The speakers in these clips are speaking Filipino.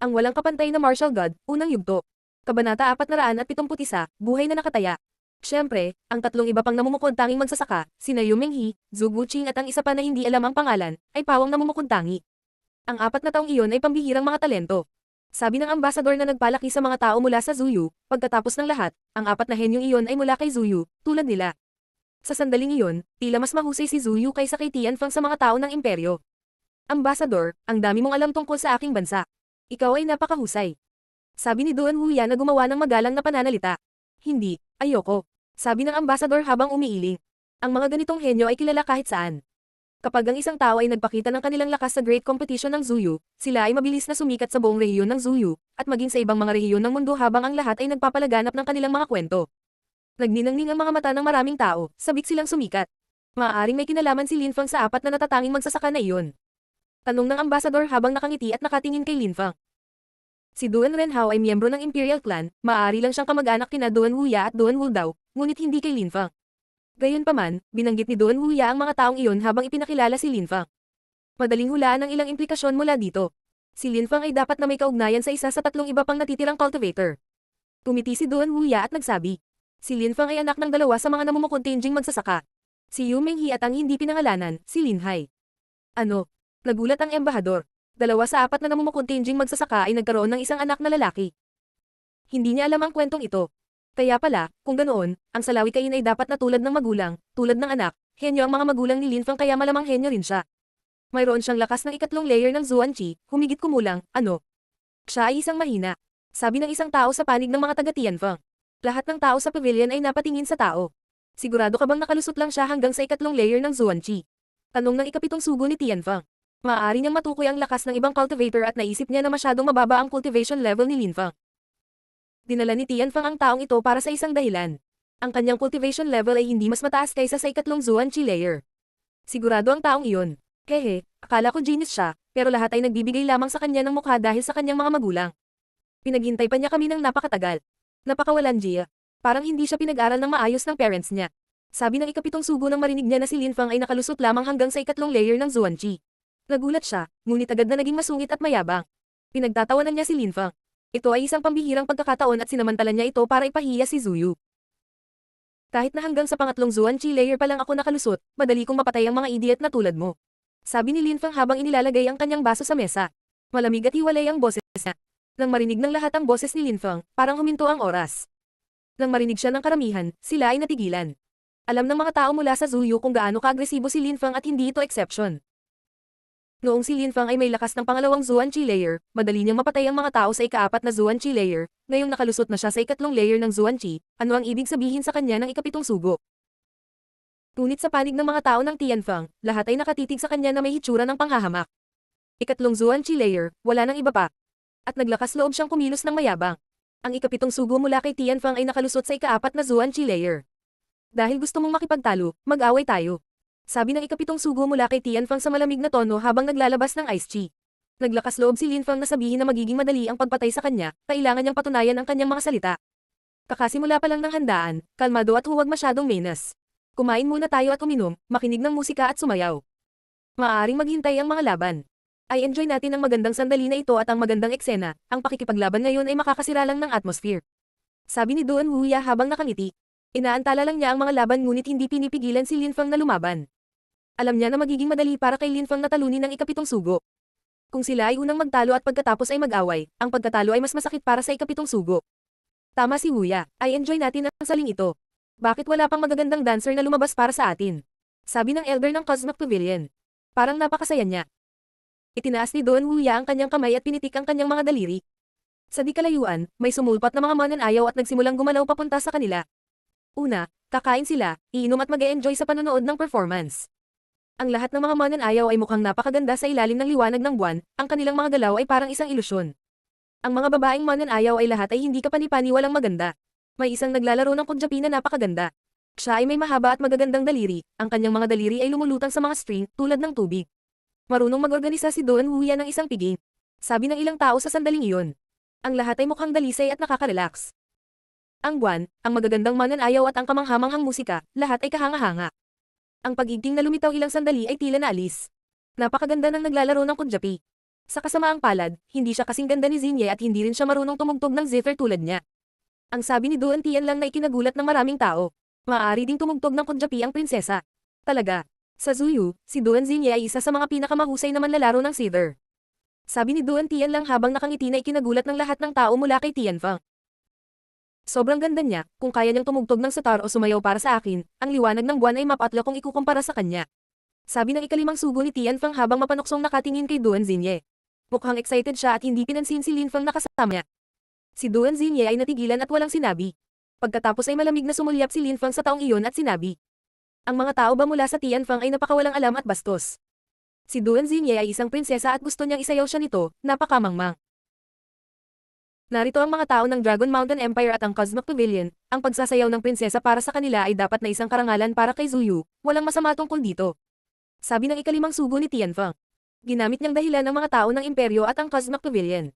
Ang walang kapantay na martial god, unang yugto. Kabanata 471, buhay na nakataya. Siyempre, ang tatlong iba pang namumukod tanging magsasaka, sina Yu Menghi, Zhu Guqing at ang isa pa na hindi alam ang pangalan, ay pawang namumukod tangi. Ang 4 na taong iyon ay pambihirang mga talento. Sabi ng ambasador na nagpalaki sa mga tao mula sa Zuyu, pagkatapos ng lahat, ang 4 na henyong iyon ay mula kay Zuyu, tulad nila. Sa sandaling iyon, tila mas mahusay si Zuyu kaysa kay Tianfeng sa mga tao ng imperyo. Ambasador, ang dami mong alam tungkol sa aking bansa. Ikaw ay napakahusay. Sabi ni Duan Wuya na gumawa ng magalang na pananalita. Hindi, ayoko. Sabi ng ambasador habang umiiling. Ang mga ganitong henyo ay kilala kahit saan. Kapag ang isang tao ay nagpakita ng kanilang lakas sa great competition ng Zuyu, sila ay mabilis na sumikat sa buong rehiyon ng Zuyu, at maging sa ibang mga rehiyon ng mundo habang ang lahat ay nagpapalaganap ng kanilang mga kwento. Nagninangning ang mga mata ng maraming tao, sabik silang sumikat. Maaaring may kinalaman si Linfang sa 4 na natatanging magsasaka na iyon. Tanong ng ambasador habang nakangiti at nakatingin kay Linfang. Si Duan Renhao ay miyembro ng Imperial Clan, maaari lang siyang kamag-anak kina Duan Wuya at Duan Wudao, ngunit hindi kay Linfang. Gayunpaman, binanggit ni Duan Wuya ang mga taong iyon habang ipinakilala si Linfang. Madaling hulaan ang ilang implikasyon mula dito. Si Linfang ay dapat na may kaugnayan sa isa sa 3 iba pang natitirang cultivator. Tumiti si Duan Wuya at nagsabi. Si Linfang ay anak ng 2 sa mga namumukuntinjing magsasaka. Si Yu Menghi at ang hindi pinangalanan, si Linhai. Ano? Nagulat ang embahador. 2 sa 4 na namumukuntinjing magsasaka ay nagkaroon ng isang anak na lalaki. Hindi niya alam ang kwentong ito. Kaya pala, kung ganoon, ang salawikain ay dapat na tulad ng magulang, tulad ng anak, henyo ang mga magulang ni Linfang kaya malamang henyo rin siya. Mayroon siyang lakas ng 2 layer ng Zuanqi, humigit kumulang, ano? Siya ay isang mahina. Sabi ng isang tao sa panig ng mga taga-Tianfeng. Lahat ng tao sa pavilion ay napatingin sa tao. Sigurado ka bang nakalusot lang siya hanggang sa 2 layer ng Zuanqi? Tanong ng 7 sugo ni Tianfeng. Maaari niyang matukoy ang lakas ng ibang cultivator at naisip niya na masyadong mababa ang cultivation level ni Linfang. Dinala ni Tianfeng ang taong ito para sa isang dahilan. Ang kanyang cultivation level ay hindi mas mataas kaysa sa 2 Zuanqi layer. Sigurado ang taong iyon. Hehe, akala ko genius siya, pero lahat ay nagbibigay lamang sa kanya ng mukha dahil sa kanyang mga magulang. Pinaghintay pa niya kami ng napakatagal. Napakawalan Gia. Parang hindi siya pinag-aral ng maayos ng parents niya. Sabi ng 7 sugo nang marinig niya na si Linfang ay nakalusot lamang hanggang sa 2 layer ng Zuanqi. Nagulat siya, ngunit agad na naging masungit at mayabang. Pinagtatawanan niya si Linfang. Ito ay isang pambihirang pagkakataon at sinamantala niya ito para ipahiya si Zuyu. Kahit na hanggang sa pangatlong Zuanqi layer pa lang ako nakalusot, madali kong mapatay ang mga idiot na tulad mo. Sabi ni Linfang habang inilalagay ang kanyang baso sa mesa. Malamig at hiwalay ang boses niya. Nang marinig ng lahat ang boses ni Linfang, parang huminto ang oras. Nang marinig siya ng karamihan, sila ay natigilan. Alam ng mga tao mula sa Zuyu kung gaano ka-agresibo si Linfang at hindi ito exception. Noong si Linfang ay may lakas ng pangalawang Zuanqi layer, madali niyang mapatay ang mga tao sa ika-4 na Zuanqi layer, ngayong nakalusot na siya sa 2 layer ng Zuanqi, ano ang ibig sabihin sa kanya ng 7 sugo? Ngunit sa panig ng mga tao ng Tianfeng, lahat ay nakatitig sa kanya na may hitsura ng panghahamak. 2 Zuanqi layer, wala nang iba pa. At naglakas loob siyang kumilos ng mayabang. Ang 7 sugo mula kay Tianfeng ay nakalusot sa ika-4 na Zuanqi layer. Dahil gusto mong makipagtalo, mag-away tayo. Sabi ng 7 sugo mula kay Tianfeng sa malamig na tono habang naglalabas ng ice tea. Naglakas loob si Linfang na sabihin na magiging madali ang pagpatay sa kanya, kailangan niyang patunayan ang kanyang mga salita. Kakasimula pa lang ng handaan, kalmado at huwag masyadong menas. Kumain muna tayo at uminom, makinig ng musika at sumayaw. Maaaring maghintay ang mga laban. I enjoy natin ang magandang sandali na ito at ang magandang eksena, ang pakikipaglaban ngayon ay makakasira lang ng atmosphere. Sabi ni Duan Wuya habang nakangiti. Inaantala lang niya ang mga laban ngunit hindi pinipigilan si Linfang na lumaban. Alam niya na magiging madali para kay Linfang na talunin ng 7 sugo. Kung sila ay unang magtalo at pagkatapos ay mag-away, ang pagkatalo ay mas masakit para sa 7 sugo. Tama si Wuya, I enjoy natin ang saling ito. Bakit wala pang magagandang dancer na lumabas para sa atin? Sabi ng elder ng Cosmic Pavilion. Parang napakasaya niya. Itinaas ni Duan Wuya ang kanyang kamay at pinitik ang kanyang mga daliri. Sa di kalayuan, may sumulpat na mga mananayaw at nagsimulang gumalaw papunta sa kanila. Una, kakain sila, iinom at mag-e-enjoy sa panonood ng performance. Ang lahat ng mga mananayaw ay mukhang napakaganda sa ilalim ng liwanag ng buwan, ang kanilang mga galaw ay parang isang ilusyon. Ang mga babaeng mananayaw ay lahat ay hindi kapani-paniwalang maganda. May isang naglalaro ng Punjabi na napakaganda. Siya ay may mahaba at magagandang daliri, ang kanyang mga daliri ay lumulutang sa mga string, tulad ng tubig. Marunong mag-organisa si Duan Wuya ng isang piging. Sabi ng ilang tao sa sandaling iyon. Ang lahat ay mukhang dalisay at nakaka-relax. Ang buwan, ang magagandang mananayaw at ang kamanghamanghang musika, lahat ay kahanga-hanga. Ang pag-igting na lumitaw ilang sandali ay tila naalis. Napakaganda ng naglalaro ng Punjabi. Sa kasamaang palad, hindi siya kasing ganda ni Xinye at hindi rin siya marunong tumugtog ng zither tulad niya. Ang sabi ni Duan Tian lang na ikinagulat ng maraming tao. Maaari ding tumugtog ng kudyapi ang prinsesa. Talaga. Sa Zuyu, si Duan Xinye ay isa sa mga pinakamahusay na manlalaro ng zither. Sabi ni Duan Tian lang habang nakangiti na ikinagulat ng lahat ng tao mula kay Tianfeng. Sobrang ganda niya, kung kaya niyang tumugtog ng sitar o sumayaw para sa akin, ang liwanag ng buwan ay mapatla kung ikukumpara sa kanya. Sabi ng ikalimang sugo ni Tianfeng habang mapanuksong nakatingin kay Duan Xinye. Mukhang excited siya at hindi pinansin si Linfeng na kasama niya. Si Duan Xinye ay natigilan at walang sinabi. Pagkatapos ay malamig na sumulyap si Linfeng sa taong iyon at sinabi. Ang mga tao ba mula sa Tianfeng ay napakawalang alam at bastos. Si Duan Xinye ay isang prinsesa at gusto niyang isayaw siya nito, napakamangmang. Narito ang mga tao ng Dragon Mountain Empire at ang Cosmic Pavilion, ang pagsasayaw ng prinsesa para sa kanila ay dapat na isang karangalan para kay Zuyu, walang masama tungkol dito. Sabi ng ikalimang sugo ni Tianfeng. Ginamit niyang dahilan ng mga tao ng imperyo at ang Cosmic Pavilion.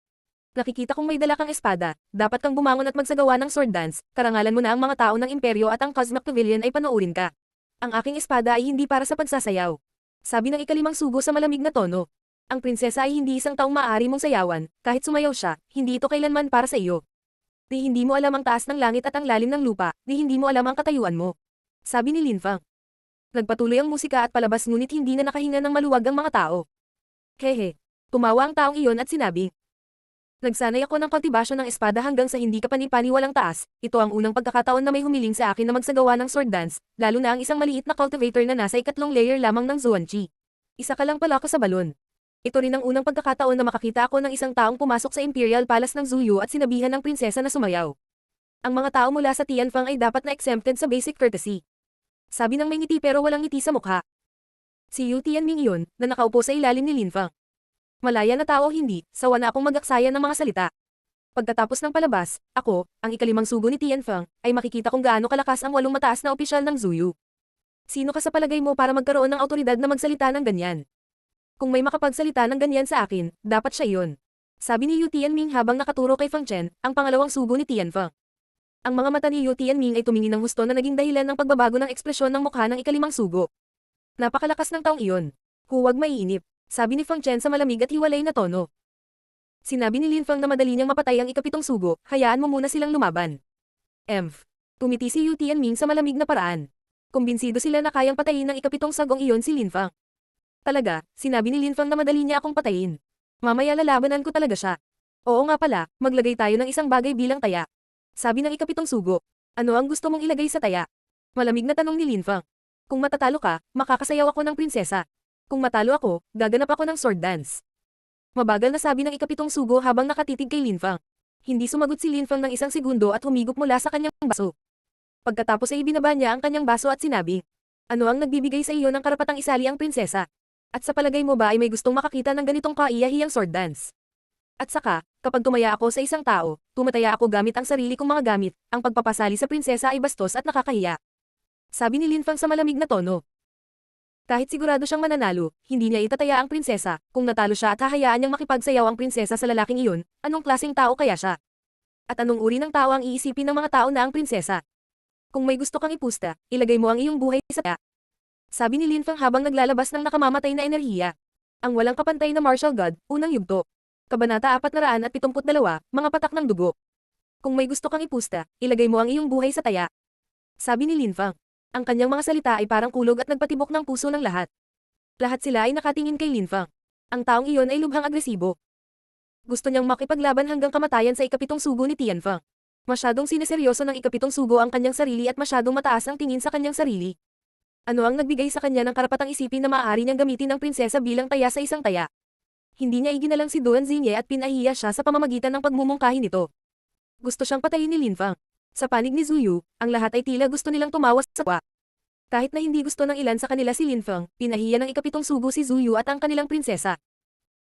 Nakikita kong may dala kang espada, dapat kang bumangon at magsagawa ng sword dance, karangalan mo na ang mga tao ng imperyo at ang Cosmic Pavilion ay panoorin ka. Ang aking espada ay hindi para sa pagsasayaw. Sabi ng ikalimang sugo sa malamig na tono. Ang prinsesa ay hindi isang taong maaari mong sayawan, kahit sumayaw siya, hindi ito kailanman para sa iyo. Di hindi mo alam ang taas ng langit at ang lalim ng lupa, di hindi mo alam ang katayuan mo. Sabi ni Linfeng. Nagpatuloy ang musika at palabas ngunit hindi na nakahinga ng maluwag ang mga tao. Hehe. Tumawa ang taong iyon at sinabi. Nagsanay ako ng kultibasyon ng espada hanggang sa hindi kapani-paniwalang taas, ito ang unang pagkakataon na may humiling sa akin na magsagawa ng sword dance, lalo na ang isang maliit na cultivator na nasa ikatlong layer lamang ng Zuanqi. Isa ka lang pala ako sa balon. Ito rin ang unang pagkakataon na makakita ako ng isang taong pumasok sa Imperial Palace ng Zuyu at sinabihan ng prinsesa na sumayaw. Ang mga tao mula sa Tianfeng ay dapat na exempted sa basic courtesy. Sabi ng may ngiti pero walang ngiti sa mukha. Si Yu Tianming iyon, na nakaupo sa ilalim ni Linfeng. Malaya na tao hindi, sawa na akong mag-aksaya ng mga salita. Pagkatapos ng palabas, ako, ang ikalimang sugo ni Tianfeng, ay makikita kung gaano kalakas ang 8 mataas na opisyal ng Zuyu. Sino ka sa palagay mo para magkaroon ng autoridad na magsalita ng ganyan? Kung may makapagsalita ng ganyan sa akin, dapat siya iyon. Sabi ni Yu Tianming habang nakaturo kay Feng Chen, ang pangalawang sugo ni Tianfeng. Ang mga mata ni Yu Tianming ay tumingin ng husto na naging dahilan ng pagbabago ng ekspresyon ng mukha ng ikalimang sugo. Napakalakas ng taong iyon. Huwag maiinip, sabi ni Feng Chen sa malamig at hiwalay na tono. Sinabi ni Linfeng na madali niyang mapatay ang ikapitong sugo, hayaan mo muna silang lumaban. Tumiti si Yu Tianming sa malamig na paraan. Kumbinsido sila na kayang patayin ng ikapitong sagong iyon si Linfeng. Talaga, sinabi ni Linfeng na madali niya akong patayin. Mamaya lalabanan ko talaga siya. Oo nga pala, maglagay tayo ng isang bagay bilang taya. Sabi ng ikapitong sugo. Ano ang gusto mong ilagay sa taya? Malamig na tanong ni Linfeng. Kung matatalo ka, makakasayaw ako ng prinsesa. Kung matalo ako, gaganap ako ng sword dance. Mabagal na sabi ng ikapitong sugo habang nakatitig kay Linfeng. Hindi sumagot si Linfeng ng isang segundo at humigop mula sa kanyang baso. Pagkatapos ay ibinaba niya ang kanyang baso at sinabi, ano ang nagbibigay sa iyo ng karapatang isali ang prinsesa? At sa palagay mo ba ay may gustong makakita ng ganitong kaiyahiyang sword dance? At saka, kapag tumaya ako sa isang tao, tumataya ako gamit ang sarili kong mga gamit, ang pagpapasali sa prinsesa ay bastos at nakakahiya. Sabi ni Linfeng sa malamig na tono. Kahit sigurado siyang mananalo, hindi niya itataya ang prinsesa, kung natalo siya at hahayaan niyang makipagsayaw ang prinsesa sa lalaking iyon, anong klaseng tao kaya siya? At anong uri ng tao ang iisipin ng mga tao na ang prinsesa? Kung may gusto kang ipusta, ilagay mo ang iyong buhay sa taya. Sabi ni Linfeng habang naglalabas ng nakamamatay na enerhiya. Ang walang kapantay na martial god, unang yugto. Kabanata 472, mga patak ng dugo. Kung may gusto kang ipusta, ilagay mo ang iyong buhay sa taya. Sabi ni Linfeng. Ang kanyang mga salita ay parang kulog at nagpatibok ng puso ng lahat. Lahat sila ay nakatingin kay Linfeng. Ang taong iyon ay lubhang agresibo. Gusto niyang makipaglaban hanggang kamatayan sa ikapitong sugo ni Tianfeng. Masyadong sineseryoso ng ikapitong sugo ang kanyang sarili at masyadong mataas ang tingin sa kanyang sarili. Ano ang nagbigay sa kanya ng karapatang isipin na maaari niyang gamitin ng prinsesa bilang taya sa isang taya? Hindi niya iginalang si Duan Xinye at pinahiya siya sa pamamagitan ng pagmumungkahi nito. Gusto siyang patayin ni Linfeng. Sa panig ni Zuyu, ang lahat ay tila gusto nilang tumawas sa wa. Kahit na hindi gusto ng ilan sa kanila si Linfeng, pinahiya ng ikapitong sugo si Zuyu at ang kanilang prinsesa.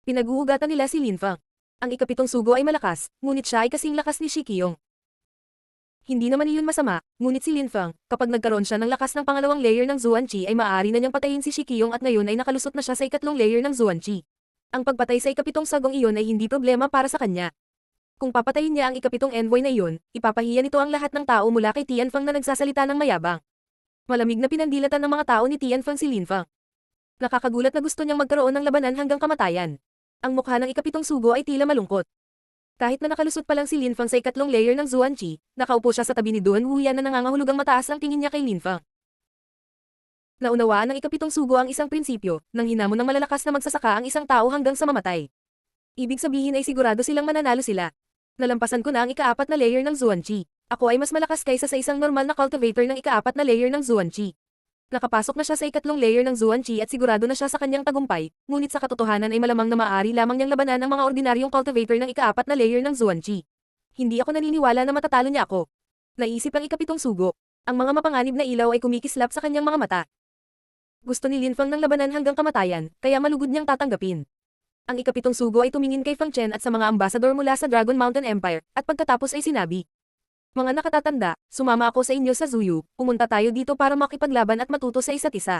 Pinaguugatan nila si Linfeng. Ang ikapitong sugo ay malakas, ngunit siya ay kasing lakas ni Shikyong. Hindi naman iyon masama, ngunit si Linfeng, kapag nagkaroon siya ng lakas ng pangalawang layer ng Zuanqi ay maaari na niyang patayin si Shikyong at ngayon ay nakalusot na siya sa ikatlong layer ng Zuanqi. Ang pagpatay sa ikapitong sagong iyon ay hindi problema para sa kanya. Kung papatayin niya ang ikapitong envoy na iyon, ipapahiya nito ang lahat ng tao mula kay Tianfeng na nagsasalita ng mayabang. Malamig na pinandilatan ng mga tao ni Tianfeng si Linfeng. Nakakagulat na gusto niyang magkaroon ng labanan hanggang kamatayan. Ang mukha ng ikapitong sugo ay tila malungkot. Kahit na nakalusot pa lang si Lin Fang sa ikatlong layer ng Zuan Qi, nakaupo siya sa tabi ni Duan Wuyan na nangangahulugang mataas ang tingin niya kay Lin Fang. Naunawaan ng ikapitong sugo ang isang prinsipyo, nang hinamon ng malalakas na magsasaka ang isang tao hanggang sa mamatay. Ibig sabihin ay sigurado silang mananalo sila. Nalampasan ko na ang ikaapat na layer ng Zuan Qi. Ako ay mas malakas kaysa sa isang normal na cultivator ng ikaapat na layer ng Zuan Qi. Nakapasok na siya sa ikatlong layer ng Zuan Qi at sigurado na siya sa kanyang tagumpay, ngunit sa katotohanan ay malamang na maaari lamang niyang labanan ang mga ordinaryong cultivator ng ikaapat na layer ng Zuan Qi. Hindi ako naniniwala na matatalo niya ako. Naisip ang ikapitong sugo. Ang mga mapanganib na ilaw ay kumikislap sa kanyang mga mata. Gusto ni Lin Fang ng labanan hanggang kamatayan, kaya malugod niyang tatanggapin. Ang ikapitong sugo ay tumingin kay Fang Chen at sa mga ambassador mula sa Dragon Mountain Empire, at pagkatapos ay sinabi, "Mga nakatatanda, sumama ako sa inyo sa Zuyu, pumunta tayo dito para makipaglaban at matuto sa isa't isa."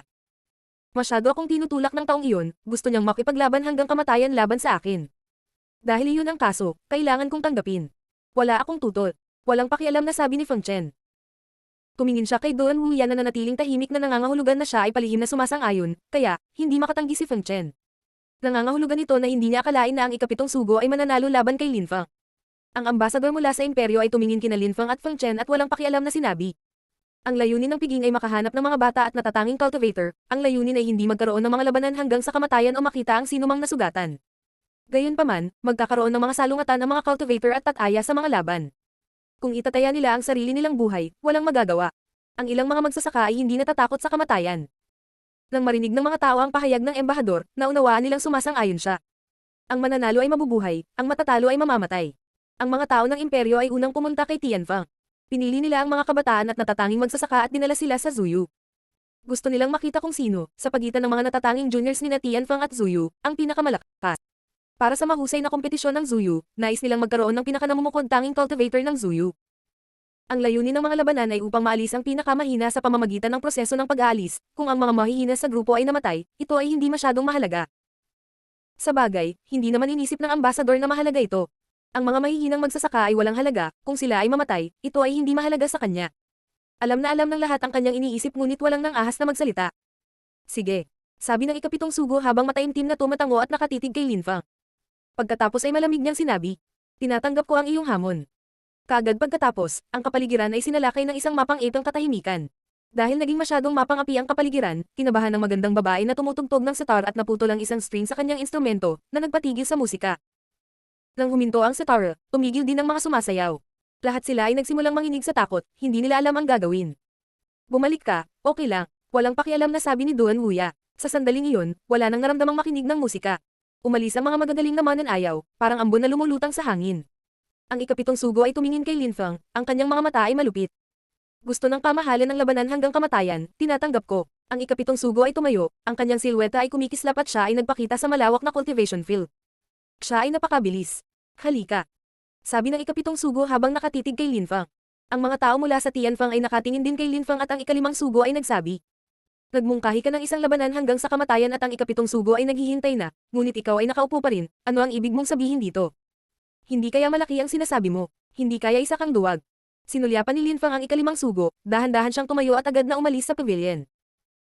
Masyado akong tinutulak ng taong iyon, gusto niyang makipaglaban hanggang kamatayan laban sa akin. Dahil iyon ang kaso, kailangan kong tanggapin. Wala akong tutol. Walang pakialam na sabi ni Fang Chen. Tumingin siya kay Duan Wuyan na nanatiling tahimik na nangangahulugan na siya ay palihim na sumasang-ayon, kaya, hindi makatanggi si Fang Chen. Nangangahulugan ito na hindi niya akalain na ang ikapitong sugo ay mananalo laban kay Lin Fang. Ang ambasador mula sa imperyo ay tumingin kina Lin Fang at Fang Chen at walang pakialam na sinabi. Ang layunin ng piging ay makahanap ng mga bata at natatanging cultivator, ang layunin ay hindi magkaroon ng mga labanan hanggang sa kamatayan o makita ang sinumang nasugatan. Gayunpaman, magkakaroon ng mga salungatan ang mga cultivator at tataya sa mga laban. Kung itataya nila ang sarili nilang buhay, walang magagawa. Ang ilang mga magsasaka ay hindi natatakot sa kamatayan. Nang marinig ng mga tao ang pahayag ng embahador, naunawaan nilang sumasang-ayon siya. Ang mananalo ay mabubuhay, ang matatalo ay mamamatay. Ang mga tao ng imperyo ay unang pumunta kay Tianfang. Pinili nila ang mga kabataan at natatanging magsasaka at dinala sila sa Zuyu. Gusto nilang makita kung sino, sa pagitan ng mga natatanging juniors ni Tianfang at Zuyu, ang pinakamalakas. Para sa mahusay na kompetisyon ng Zuyu, nais nilang magkaroon ng pinakanamumukod-tanging cultivator ng Zuyu. Ang layunin ng mga labanan ay upang maalis ang pinakamahina sa pamamagitan ng proseso ng pag-aalis. Kung ang mga mahihina sa grupo ay namatay, ito ay hindi masyadong mahalaga. Sa bagay, hindi naman inisip ng ambasador na mahalaga ito. Ang mga mahihinang magsasaka ay walang halaga, kung sila ay mamatay, ito ay hindi mahalaga sa kanya. Alam na alam ng lahat ang kanyang iniisip ngunit walang nang ahas na magsalita. Sige, sabi ng ikapitong sugo habang mataimtim na tumatango at nakatitig kay Lin Fang. Pagkatapos ay malamig niyang sinabi, "Tinatanggap ko ang iyong hamon." Kaagad pagkatapos, ang kapaligiran ay sinalakay ng isang mapang-ipang katahimikan. Dahil naging masyadong mapang-api ang kapaligiran, kinabahan ng magandang babae na tumutugtog ng sitar at naputol ang isang string sa kanyang instrumento, na nagpatigil sa musika. Nang huminto ang sitar, tumigil din ang mga sumasayaw. Lahat sila ay nagsimulang manginig sa takot, hindi nila alam ang gagawin. "Bumalik ka, okay lang." Walang pakialam na sabi ni Duan Wuya. Sa sandaling iyon, wala nang naramdamang makinig ng musika. Umalis ang mga magagaling na mananayaw, parang ambon na lumulutang sa hangin. Ang ikapitong sugo ay tumingin kay Lin Fang, ang kanyang mga mata ay malupit. "Gusto ng kamahalan ng labanan hanggang kamatayan, tinatanggap ko." Ang ikapitong sugo ay tumayo, ang kanyang silweta ay kumikislap at siya ay nagpakita sa malawak na cultivation field. Siya ay napakabilis. "Halika," sabi ng ikapitong sugo habang nakatitig kay Lin Fang. Ang mga tao mula sa Tianfang ay nakatingin din kay Lin Fang at ang ikalimang sugo ay nagsabi, "Nagmungkahi ka ng isang labanan hanggang sa kamatayan at ang ikapitong sugo ay naghihintay na, ngunit ikaw ay nakaupo pa rin, ano ang ibig mong sabihin dito? Hindi kaya malaki ang sinasabi mo, hindi kaya isa kang duwag." Sinulyapan ni Lin Fang ang ikalimang sugo, dahan-dahan siyang tumayo at agad na umalis sa pavilion.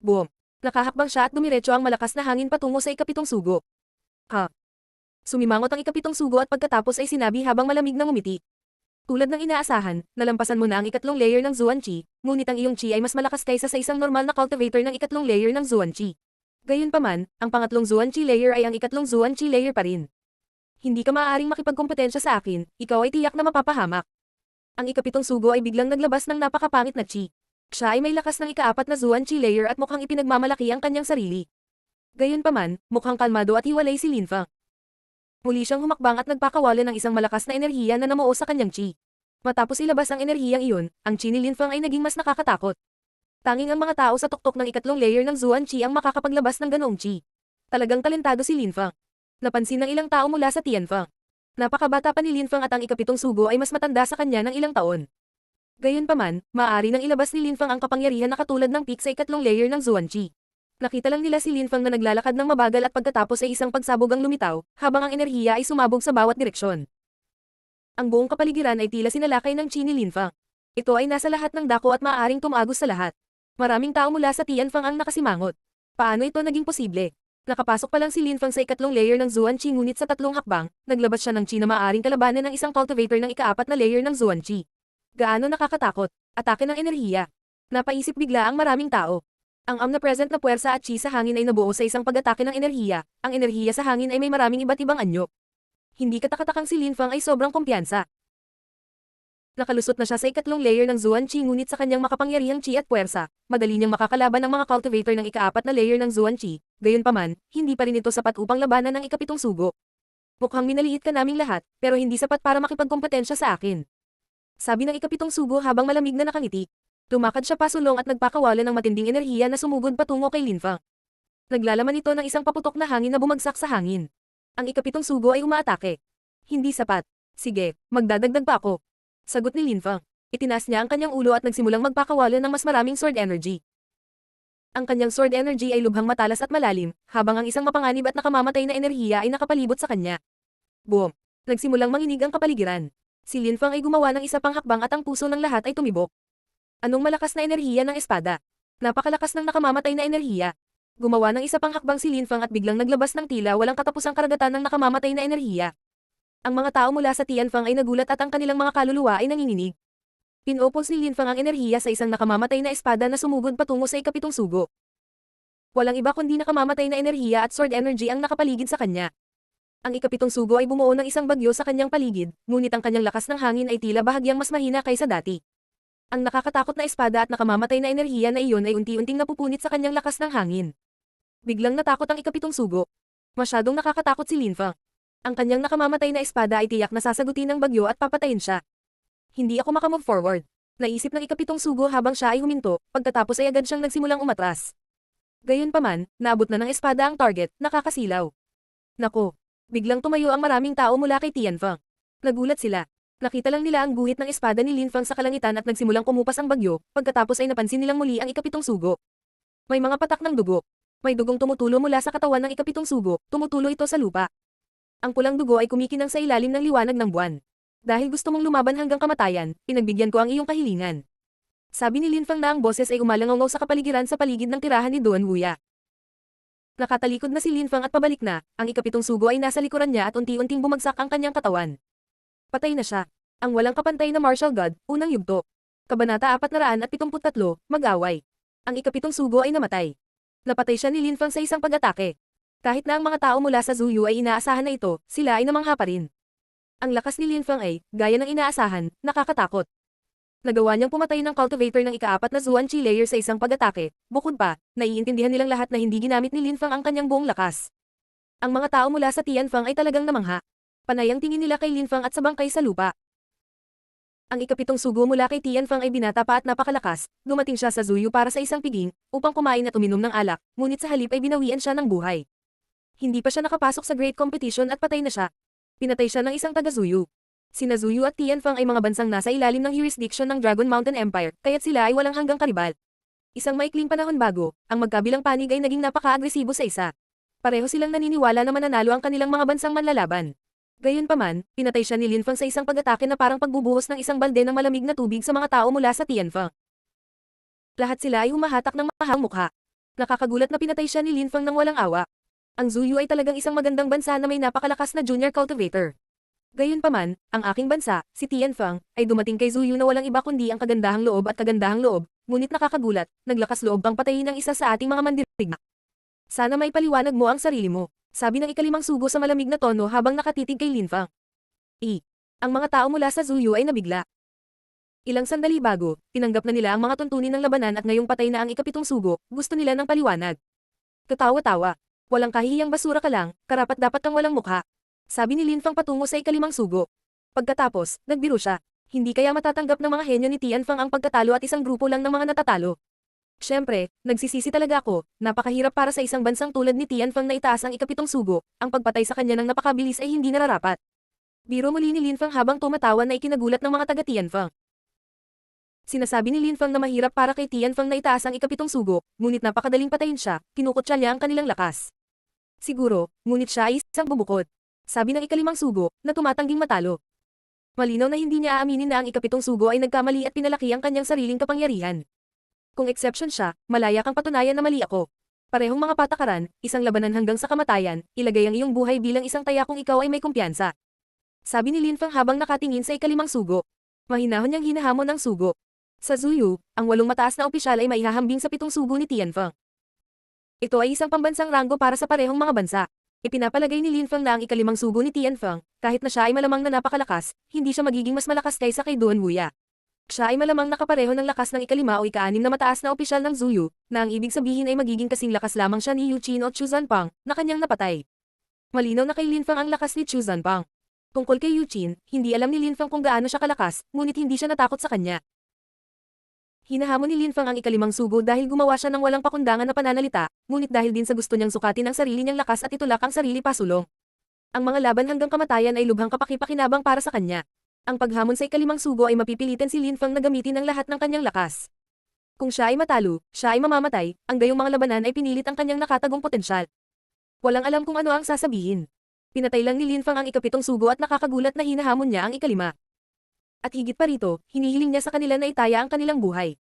Boom! Nakahakbang siya at dumiretso ang malakas na hangin patungo sa ikapitong sugo. "Ha?" Sumimangot ang ikapitong sugo at pagkatapos ay sinabi habang malamig na ngumiti. "Tulad ng inaasahan, nalampasan mo na ang ikatlong layer ng Zuan Qi, ngunit ang iyong Qi ay mas malakas kaysa sa isang normal na cultivator ng ikatlong layer ng Zuan Qi. Gayunpaman, ang pangatlong Zuan Qi layer ay ang ikatlong Zuan Qi layer pa rin. Hindi ka maaaring makipagkompetensya sa akin, ikaw ay tiyak na mapapahamak." Ang ikapitong sugo ay biglang naglabas ng napakapangit na Qi. Siya ay may lakas ng ikaapat na Zuan Qi layer at mukhang ipinagmamalaki ang kanyang sarili. Gayunpaman, mukhang kalmado at hiwalay si Lin Fang. Muli siyang humakbang at nagpakawala ng isang malakas na enerhiya na namuo sa kanyang Qi. Matapos ilabas ang enerhiyang iyon, ang Qi ni Lin Fang ay naging mas nakakatakot. Tanging ang mga tao sa tuktok ng ikatlong layer ng Zuan Qi ang makakapaglabas ng ganoong Qi. Talagang talentado si Lin Fang. Napansin ng ilang tao mula sa Tianfang. Napakabata pa ni Lin Fang at ang ikapitong sugo ay mas matanda sa kanya ng ilang taon. Gayunpaman, maaari nang ilabas ni Lin Fang ang kapangyarihan na katulad ng peak sa ikatlong layer ng Zuan Qi. Nakita lang nila si Lin Fang na naglalakad ng mabagal at pagkatapos ay isang pagsabog ang lumitaw, habang ang enerhiya ay sumabog sa bawat direksyon. Ang buong kapaligiran ay tila sinalakay ng Qi ni Lin Fang. Ito ay nasa lahat ng dako at maaaring tumagos sa lahat. Maraming tao mula sa Tianfang ang nakasimangot. Paano ito naging posible? Nakapasok pa lang si Lin Fang sa ikatlong layer ng Zuan Qi ngunit sa tatlong hakbang, naglabas siya ng Qi na maaaring kalabanan ng isang cultivator ng ikaapat na layer ng Zuan Qi. Gaano nakakatakot? Atake ng enerhiya. Napaisip bigla ang maraming tao. Ang omnipresent na puwersa at Qi sa hangin ay nabuo sa isang pag-atake ng enerhiya. Ang enerhiya sa hangin ay may maraming iba't ibang anyo. Hindi katakatakang si Lin Fang ay sobrang kumpiyansa. Nakalusot na siya sa ikatlong layer ng Zuan Qi ngunit sa kanyang makapangyarihang Qi at puwersa, madali niyang makakalaban ng mga cultivator ng ikaapat na layer ng Zuan Qi. Gayunpaman, hindi pa rin ito sapat upang labanan ng ikapitong sugo. Mukhang minaliit ka naming lahat, pero hindi sapat para makipagkompetensya sa akin. Sabi ng ikapitong sugo habang malamig na nakangiti. Lumakad siya pasulong at nagpakawalan ng matinding enerhiya na sumugod patungo kay Lin Fang. Naglalaman ito ng isang paputok na hangin na bumagsak sa hangin. Ang ikapitong sugo ay umaatake. Hindi sapat. Sige, magdadagdag pa ako. Sagot ni Lin Fang. Itinaas niya ang kanyang ulo at nagsimulang magpakawalan ng mas maraming sword energy. Ang kanyang sword energy ay lubhang matalas at malalim, habang ang isang mapanganib at nakamamatay na enerhiya ay nakapalibot sa kanya. Boom! Nagsimulang manginig ang kapaligiran. Si Lin Fang ay gumawa ng isa pang hakbang at ang puso ng lahat ay tumibok. Anong malakas na enerhiya ng espada? Napakalakas ng nakamamatay na enerhiya. Gumawa ng isa pang hakbang si Lin Fang at biglang naglabas ng tila walang katapusang karagatan ng nakamamatay na enerhiya. Ang mga tao mula sa Tianfang ay nagulat at ang kanilang mga kaluluwa ay nanginginig. Pinopos ni Lin Fang ang enerhiya sa isang nakamamatay na espada na sumugod patungo sa ikapitong sugo. Walang iba kundi nakamamatay na enerhiya at sword energy ang nakapaligid sa kanya. Ang ikapitong sugo ay bumuo ng isang bagyo sa kanyang paligid, ngunit ang kanyang lakas ng hangin ay tila bahagyang mas mahina kaysa dati. Ang nakakatakot na espada at nakamamatay na enerhiya na iyon ay unti-unting napupunit sa kanyang lakas ng hangin. Biglang natakot ang ikapitong sugo. Masyadong nakakatakot si Lin Fang. Ang kanyang nakamamatay na espada ay tiyak na sasagutin ng bagyo at papatayin siya. Hindi ako makamove forward. Naisip ng ikapitong sugo habang siya ay huminto, pagkatapos ay agad siyang nagsimulang umatras. Gayunpaman, naabot na ng espada ang target, nakakasilaw. Nako! Biglang tumayo ang maraming tao mula kay Tianfang. Nagulat sila. Nakita lang nila ang guhit ng espada ni Lin Fang sa kalangitan at nagsimulang kumupas ang bagyo, pagkatapos ay napansin nilang muli ang ikapitong sugo. May mga patak ng dugo. May dugong tumutulo mula sa katawan ng ikapitong sugo, tumutulo ito sa lupa. Ang pulang dugo ay kumikinang sa ilalim ng liwanag ng buwan. Dahil gusto mong lumaban hanggang kamatayan, pinagbigyan ko ang iyong kahilingan. Sabi ni Lin Fang na ang boses ay umalangaw sa kapaligiran sa paligid ng tirahan ni Duan Wuya. Nakatalikod na si Lin Fang at pabalik na, ang ikapitong sugo ay nasa likuran niya at unti-unting bumagsak ang kanyang katawan. Patay na siya. Ang walang kapantay na martial god, unang yugto. Kabanata 473, mag-away. Ang ikapitong sugo ay namatay. Napatay siya ni Lin Fang sa isang pag-atake. Kahit na ang mga tao mula sa Zuyu ay inaasahan na ito, sila ay namangha pa rin. Ang lakas ni Lin Fang ay, gaya ng inaasahan, nakakatakot. Nagawa niyang pumatay ng cultivator ng ikaapat na Zuan Qi layer sa isang pag-atake, bukod pa, naiintindihan nilang lahat na hindi ginamit ni Lin Fang ang kanyang buong lakas. Ang mga tao mula sa Tianfang ay talagang namangha. Panay ang tingin nila kay Lin Fang at sa bangkay sa lupa. Ang ikapitong sugo mula kay Tianfang ay binata pa at napakalakas, dumating siya sa Zuyu para sa isang piging, upang kumain at uminom ng alak, ngunit sa halip ay binawian siya ng buhay. Hindi pa siya nakapasok sa Great Competition at patay na siya. Pinatay siya ng isang taga-Zuyu. Sina Zuyu at Tianfang ay mga bansang nasa ilalim ng jurisdiction ng Dragon Mountain Empire, kaya't sila ay walang hanggang karibal. Isang maikling panahon bago, ang magkabilang panig ay naging napaka-agresibo sa isa. Pareho silang naniniwala na mananalo ang kanilang mga bansang manlalaban. Gayunpaman, pinatay siya ni Lin Fang sa isang pag-atake na parang pagbubuhos ng isang balde ng malamig na tubig sa mga tao mula sa Tianfang. Lahat sila ay humahatak ng mahang mukha. Nakakagulat na pinatay siya ni Lin Fang ng walang awa. Ang Zuyu ay talagang isang magandang bansa na may napakalakas na junior cultivator. Gayunpaman, ang aking bansa, si Tianfang, ay dumating kay Zuyu na walang iba kundi ang kagandahang loob at kagandahang loob, ngunit nakakagulat, naglakas loob pang patayin ng isa sa ating mga mandirigma. Sana may paliwanag mo ang sarili mo, sabi ng ikalimang sugo sa malamig na tono habang nakatitig kay Lin Fang. Ang mga tao mula sa Zuyu ay nabigla. Ilang sandali bago, tinanggap na nila ang mga tuntunin ng labanan at ngayong patay na ang ikapitong sugo, gusto nila ng paliwanag. Katawa-tawa. Walang kahihiyang basura ka lang, karapat-dapat kang walang mukha. Sabi ni Lin Fang patungo sa ikalimang sugo. Pagkatapos, nagbiro siya. Hindi kaya matatanggap ng mga henyo ni Tianfang ang pagkatalo at isang grupo lang ng mga natatalo. Siyempre, nagsisisi talaga ako, napakahirap para sa isang bansang tulad ni Tianfang na itaas ang ikapitong sugo, ang pagpatay sa kanya ng napakabilis ay hindi nararapat. Biro muli ni Lin Fang habang tumatawa na ikinagulat ng mga taga Tianfang. Sinasabi ni Lin Fang na mahirap para kay Tianfang na itaas ang ikapitong sugo, ngunit napakadaling patayin siya, kinukutya niya ang kanilang lakas. Siguro, ngunit siya ay isang bumukod. Sabi ng ikalimang sugo, na tumatangging matalo. Malinaw na hindi niya aaminin na ang ikapitong sugo ay nagkamali at pinalaki ang kanyang sariling kapangyarihan. Kung exception siya, malaya kang patunayan na mali ako. Parehong mga patakaran, isang labanan hanggang sa kamatayan, ilagay ang iyong buhay bilang isang taya kung ikaw ay may kumpiyansa. Sabi ni Lin Feng habang nakatingin sa ikalimang sugo. Mahinahon niyang hinahamon ang sugo. Sa Zuyu, ang 8 mataas na opisyal ay maihahambing sa 7 sugo ni Tianfeng. Ito ay isang pambansang ranggo para sa parehong mga bansa. Ipinapalagay ni Lin Feng na ang ikalimang sugo ni Tianfeng, kahit na siya ay malamang na napakalakas, hindi siya magiging mas malakas kaysa kay Duan Wuya. Siya ay malamang nakapareho ng lakas ng ikalima o ika-6 na mataas na opisyal ng Zuyu, na ang ibig sabihin ay magiging kasing lakas lamang siya ni Yu Qin o Chu Zanpang, na kanyang napatay. Malinaw na kay Lin Feng ang lakas ni Chu Zanpang. Tungkol kay Yu Qin, hindi alam ni Lin Feng kung gaano siya kalakas, ngunit hindi siya natakot sa kanya. Hinahamon ni Lin Feng ang ikalimang sugo dahil gumawa siya ng walang pakundangan na pananalita, ngunit dahil din sa gusto niyang sukatin ang sarili niyang lakas at itulak ang sarili pasulong. Ang mga laban hanggang kamatayan ay lubhang kapaki-pakinabang para sa kanya. Ang paghamon sa ikalimang sugo ay mapipilitan si Lin Feng na gamitin ang lahat ng kanyang lakas. Kung siya ay matalo, siya ay mamamatay, ang gayong mga labanan ay pinilit ang kanyang nakatagong potensyal. Walang alam kung ano ang sasabihin. Pinatay lang ni Lin Feng ang ikapitong sugo at nakakagulat na hinahamon niya ang ikalima. At higit pa rito, hinihiling niya sa kanila na itaya ang kanilang buhay.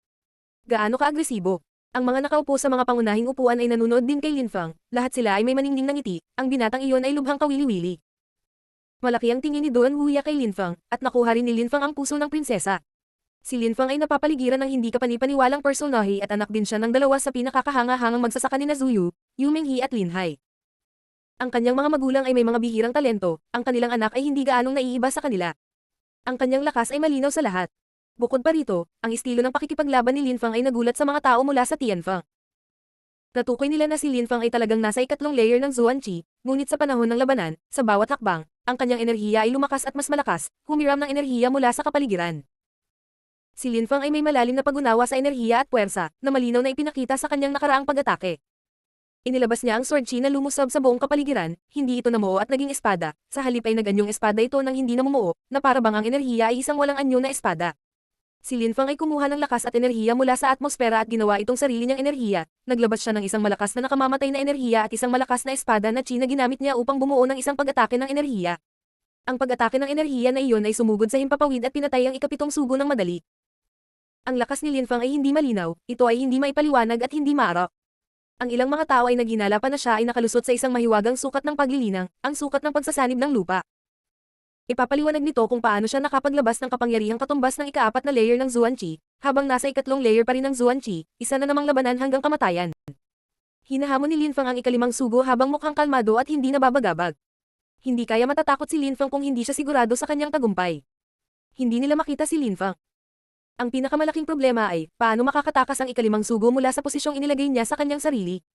Gaano ka-agresibo? Ang mga nakaupo sa mga pangunahing upuan ay nanonood din kay Lin Feng, lahat sila ay may maningning na ngiti, ang binatang iyon ay lubhang kawili-wili. Malaki ang tingin ni Duan Wuya kay Lin Feng, at nakuha rin ni Lin Feng ang puso ng prinsesa. Si Lin Feng ay napapaligiran ng hindi kapani-paniwalang personahe at anak din siya ng dalawa sa pinakakahanga-hangang magsasaka ni Zuyu, Yu Menghe at Lin Hai. Ang kanyang mga magulang ay may mga bihirang talento, ang kanilang anak ay hindi gaanong naiiba sa kanila. Ang kanyang lakas ay malinaw sa lahat. Bukod pa rito, ang estilo ng pakikipaglaban ni Lin Feng ay nagulat sa mga tao mula sa Tianfeng. Natukoy nila na si Lin Feng ay talagang nasa ikatlong layer ng Zuan Qi, ngunit sa panahon ng labanan, sa bawat hakbang, ang kanyang enerhiya ay lumakas at mas malakas, humiram ng enerhiya mula sa kapaligiran. Si Lin Feng ay may malalim na pag-unawa sa enerhiya at puwersa, na malinaw na ipinakita sa kanyang nakaraang pag-atake. Inilabas niya ang sword chi na lumusob sa buong kapaligiran, hindi ito namuo at naging espada, sa halip ay nag-anyong espada ito nang hindi namumuo, na para bang ang enerhiya ay isang walang anyo na espada. Si Lin Feng ay kumuha ng lakas at enerhiya mula sa atmosfera at ginawa itong sarili niyang enerhiya, naglabas siya ng isang malakas na nakamamatay na enerhiya at isang malakas na espada na chi na ginamit niya upang bumuo ng isang pag-atake ng enerhiya. Ang pag-atake ng enerhiya na iyon ay sumugod sa himpapawid at pinatay ang ikapitong sugo ng madali. Ang lakas ni Lin Feng ay hindi malinaw, ito ay hindi maipaliwanag at hindi maarap. Ang ilang mga tao ay naghinala pa na siya ay nakalusot sa isang mahiwagang sukat ng paglilinang, ang sukat ng pagsasanib ng lupa. Ipapaliwanag nito kung paano siya nakapaglabas ng kapangyarihang katumbas ng ika-4 na layer ng Zuan Qi, habang nasa ikatlong layer pa rin ng Zuan Qi, isa na namang labanan hanggang kamatayan. Hinahamon ni Lin Feng ang ikalimang sugo habang mukhang kalmado at hindi nababagabag. Hindi kaya matatakot si Lin Feng kung hindi siya sigurado sa kanyang tagumpay. Hindi nila makita si Lin Feng. Ang pinakamalaking problema ay, paano makakatakas ang ikalimang sugo mula sa posisyong inilagay niya sa kanyang sarili.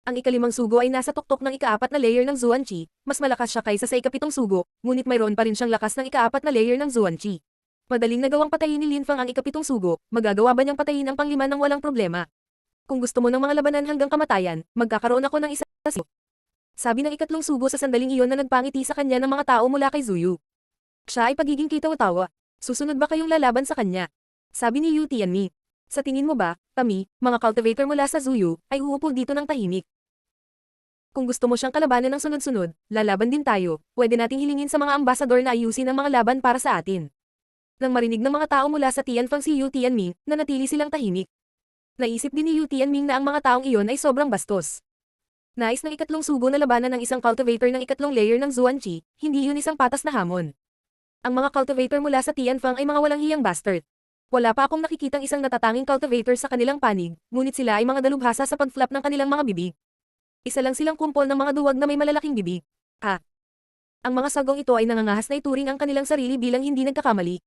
Ang ikalimang sugo ay nasa tuktok ng ika-4 na layer ng Zuan Qi, mas malakas siya kaysa sa ikapitong sugo, ngunit mayroon pa rin siyang lakas ng ika-4 na layer ng Zuan Qi. Madaling nagawang patayin ni Lin Feng ang ikapitong sugo, magagawa ba niyang patayin ang panglima ng walang problema? Kung gusto mo ng mga labanan hanggang kamatayan, magkakaroon ako ng isa sa sugo. Sabi ng ikatlong sugo sa sandaling iyon na nagpangiti sa kanya ng mga tao mula kay Zuyu. Siya ay pagiging kitaw-tawa. Susunod ba kayong lalaban sa kanya? Sabi ni Yu Tianmi. Sa tingin mo ba, kami, mga cultivator mula sa Zuyu, ay uupo dito ng tahimik? Kung gusto mo siyang kalabanan ng sunod-sunod, lalaban din tayo, pwede nating hilingin sa mga ambasador na ayusin ang mga laban para sa atin. Nang marinig ng mga tao mula sa Tianfeng si Yu Tianming, nanatili silang tahimik. Naisip din ni Yu Tianming na ang mga taong iyon ay sobrang bastos. Nais ng ikatlong sugo na labanan ng isang cultivator ng ikatlong layer ng Zuan Qi, hindi yun isang patas na hamon. Ang mga cultivator mula sa Tianfeng ay mga walang hiyang bastard. Wala pa akong nakikitang isang natatanging cultivator sa kanilang panig, ngunit sila ay mga dalubhasa sa pag-flap ng kanilang mga bibig. Isa lang silang kumpol ng mga duwag na may malalaking bibig. Ang mga sagong ito ay nangangahas na ituring ang kanilang sarili bilang hindi nagkakamali.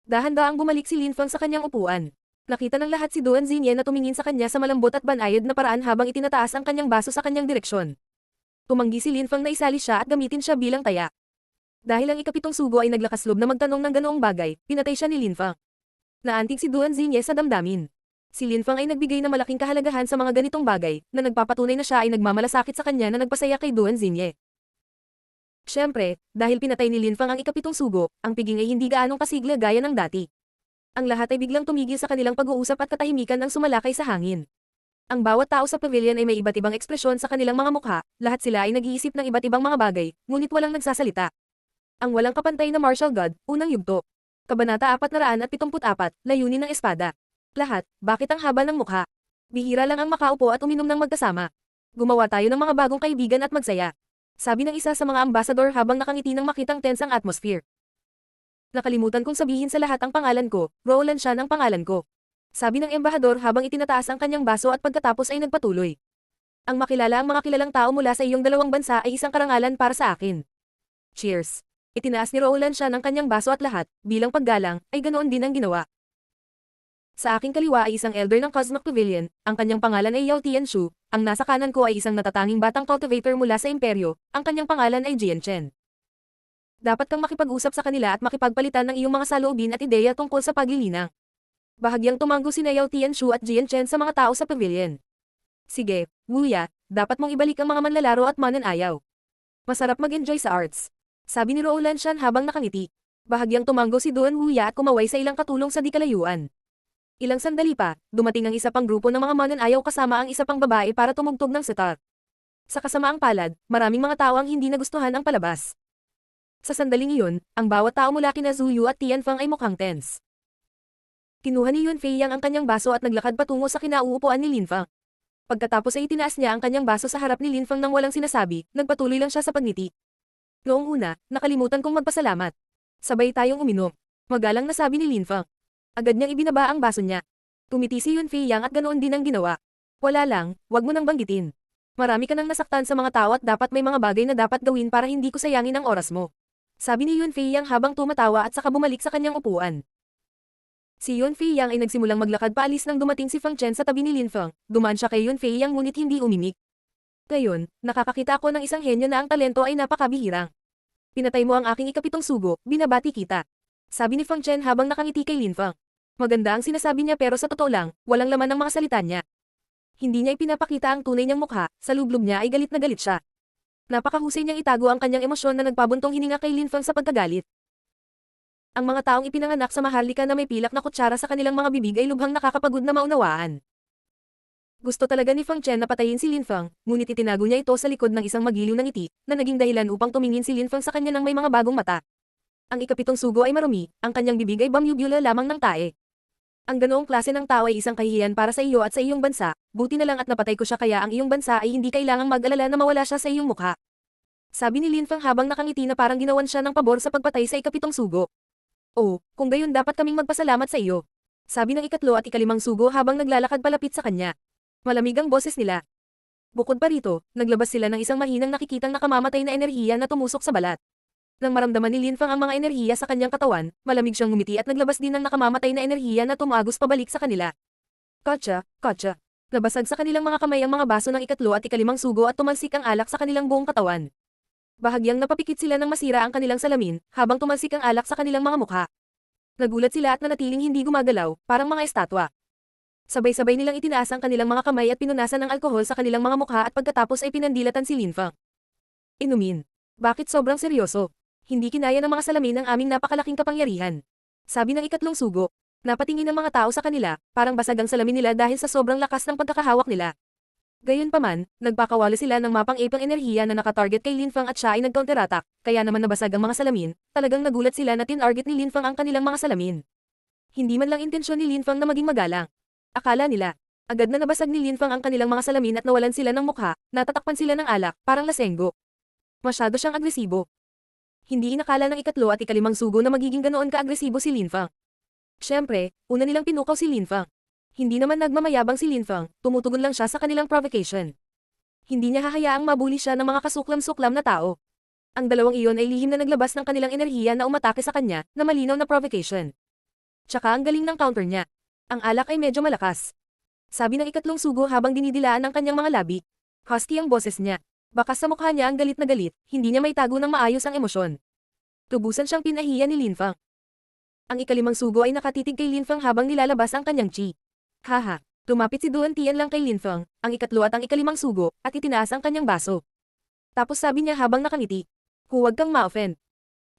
Dahan-daang bumalik si Lin Feng sa kanyang upuan. Nakita ng lahat si Duan Xinye na tumingin sa kanya sa malambot at banayad na paraan habang itinataas ang kanyang baso sa kanyang direksyon. Tumanggi si Lin Feng na isali siya at gamitin siya bilang taya. Dahil ang ikapitong sugo ay naglakas loob na magtanong ng ganoong bagay, pinatay siya ni Lin Feng. Naantig si Duan Xinye sa damdamin. Si Lin Feng ay nagbigay ng malaking kahalagahan sa mga ganitong bagay, na nagpapatunay na siya ay nagmamalasakit sa kanya na nagpasaya kay Duan Xinye. Siyempre, dahil pinatay ni Lin Feng ang ikapitong sugo, ang piging ay hindi gaanong kasigla gaya ng dati. Ang lahat ay biglang tumigil sa kanilang pag-uusap at katahimikan ang sumalakay sa hangin. Ang bawat tao sa pavilion ay may iba't ibang ekspresyon sa kanilang mga mukha, lahat sila ay nag-iisip ng iba't ibang mga bagay, ngunit walang nagsasalita. Ang walang kapantay na martial god, unang yugto. Kabanata 474, layunin ng espada. Lahat, bakit ang haba ng mukha? Bihira lang ang makaupo at uminom ng magkasama. Gumawa tayo ng mga bagong kaibigan at magsaya. Sabi ng isa sa mga ambassador habang nakangiti nang makitang tense ang atmosphere. Nakalimutan kong sabihin sa lahat ang pangalan ko, Roland siya ng pangalan ko. Sabi ng embahador habang itinataas ang kanyang baso at pagkatapos ay nagpatuloy. Ang makilala ang mga kilalang tao mula sa iyong dalawang bansa ay isang karangalan para sa akin. Cheers! Itinaas ni Roland siya ng kanyang baso at lahat, bilang paggalang, ay ganoon din ang ginawa. Sa aking kaliwa ay isang elder ng Cosmic Pavilion, ang kanyang pangalan ay Yao Tianshu, ang nasa kanan ko ay isang natatanging batang cultivator mula sa imperyo, ang kanyang pangalan ay Jian Chen. Dapat kang makipag-usap sa kanila at makipagpalitan ng iyong mga saloobin at ideya tungkol sa paglilinang. Bahagyang tumanggo sina Yao Tianshu at Jian Chen sa mga tao sa pavilion. Sige, Wuya, dapat mong ibalik ang mga manlalaro at mananayaw. Masarap mag-enjoy sa arts. Sabi ni Roland Shan habang nakangiti. Bahagyang tumanggo si Duan Wuya at kumaway sa ilang katulong sa di kalayuan. Ilang sandali pa, dumating ang isa pang grupo ng mga mananayaw kasama ang isa pang babae para tumugtog ng sitar. Sa kasamaang palad, maraming mga tao ang hindi nagustuhan ang palabas. Sa sandaling iyon, ang bawat tao mula kina Zuyu at Tianfeng ay mukhang tense. Kinuha ni Yun Fei Yang ang kanyang baso at naglakad patungo sa kinauupuan ni Linfeng. Pagkatapos ay itinaas niya ang kanyang baso sa harap ni Linfeng nang walang sinasabi, nagpatuloy lang siya sa pagngiti. Noong una, nakalimutan kong magpasalamat. Sabay tayong uminom. Magalang na sabi ni Linfeng. Agad niyang ibinaba ang baso niya. Tumiti si Yun Fei Yang at ganoon din ang ginawa. Wala lang, wag mo nang banggitin. Marami ka nang nasaktan sa mga tao at dapat may mga bagay na dapat gawin para hindi ko sayangin ang oras mo. Sabi ni Yun Fei Yang habang tumatawa at saka bumalik sa kanyang upuan. Si Yun Fei Yang ay nagsimulang maglakad paalis nang dumating si Feng Chen sa tabi ni Linfeng. Dumaan siya kay Yun Fei Yang ngunit hindi umimik. Ngayon, nakakakita ako ng isang henyo na ang talento ay napakabihirang. Pinatay mo ang aking ikapitong sugo, binabati kita. Sabi ni Feng Chen habang nakangiti kay Linfeng. Maganda ang sinasabi niya pero sa totoo lang, walang laman ang mga salita niya. Hindi niya ipinapakita ang tunay niyang mukha, sa lublob niya ay galit na galit siya. Napakahusay niyang itago ang kanyang emosyon na nagpabuntong hininga kay Linfeng sa pagkagalit. Ang mga taong ipinanganak sa maharlika na may pilak na kutsara sa kanilang mga bibig ay lubhang nakakapagod na maunawaan. Gusto talaga ni Feng Chen na patayin si Linfeng, ngunit itinago niya ito sa likod ng isang magiliw na ngiti, na naging dahilan upang tumingin si Linfeng sa kanya ng may mga bagong mata. Ang ikapitong sugo ay marumi, ang kanyang bibig ay bamyubyula lamang ng tae. Ang ganoong klase ng tao ay isang kahihiyan para sa iyo at sa iyong bansa, buti na lang at napatay ko siya kaya ang iyong bansa ay hindi kailangang mag-alala na mawala siya sa iyong mukha. Sabi ni Linfeng habang nakangiti na parang ginawan siya ng pabor sa pagpatay sa ikapitong sugo. Oh, kung gayon dapat kaming magpasalamat sa iyo. Sabi ng ikatlo at ikalimang sugo habang naglalakad palapit sa kanya. Malamig ang boses nila. Bukod pa rito, naglabas sila ng isang mahinang nakikitang nakamamatay na enerhiya na tumusok sa balat. Nang maramdaman ni Linfeng ang mga enerhiya sa kanyang katawan, malamig siyang ngumiti at naglabas din ng nakamamatay na enerhiya na tumagos pabalik sa kanila. Kotsa, kotsa. Nabasag sa kanilang mga kamay ang mga baso ng ikatlo at ikalimang sugo at tumalsik ang alak sa kanilang buong katawan. Bahagyang napapikit sila nang masira ang kanilang salamin, habang tumalsik ang alak sa kanilang mga mukha. Nagulat sila at nanatiling hindi gumagalaw, parang mga estatwa. Sabay-sabay nilang itinaas ang kanilang mga kamay at pinunasan ng alkohol sa kanilang mga mukha at pagkatapos ay pinandilatan si Linfeng. Inumin. Bakit sobrang seryoso? Hindi kinaya ng mga salamin ang aming napakalaking kapangyarihan. Sabi ng ikatlong sugo. Napatingin ang mga tao sa kanila, parang basag ang salamin nila dahil sa sobrang lakas ng pagkakahawak nila. Gayunpaman, nagpakawala sila ng mapang-ipang enerhiya na nakatarget kay Linfeng at siya ay nag-counterattack, kaya naman nabasag ang mga salamin, talagang nagulat sila na tinarget ni Linfeng ang kanilang mga salamin. Hindi man lang intensyon ni Linfeng na maging magalang. Akala nila, agad na nabasag ni Linfeng ang kanilang mga salamin at nawalan sila ng mukha, natatakpan sila ng alak, parang lasenggo. Masyado siyang agresibo. Hindi inakala ng ikatlo at ikalimang sugo na magiging ganoon ka-agresibo si Linfeng. Siyempre, una nilang pinukaw si Linfeng. Hindi naman nagmamayabang si Linfeng, tumutugon lang siya sa kanilang provocation. Hindi niya hahayaang mabuli siya ng mga kasuklam-suklam na tao. Ang dalawang iyon ay lihim na naglabas ng kanilang enerhiya na umatake sa kanya, na malinaw na provocation. Tsaka ang galing ng counter niya. Ang alak ay medyo malakas. Sabi ng ikatlong sugo habang dinidilaan ang kanyang mga labi. Husky ang boses niya. Bakas sa mukha niya ang galit na galit, hindi niya maitago ng maayos ang emosyon. Tubusan siyang pinahiya ni Linfeng. Ang ikalimang sugo ay nakatitig kay Linfeng habang nilalabas ang kanyang chi. Haha, lumapit si Duan Tian lang kay Linfeng, ang ikatlo at ang ikalimang sugo, at itinaas ang kanyang baso. Tapos sabi niya habang nakangiti, huwag kang ma-offend.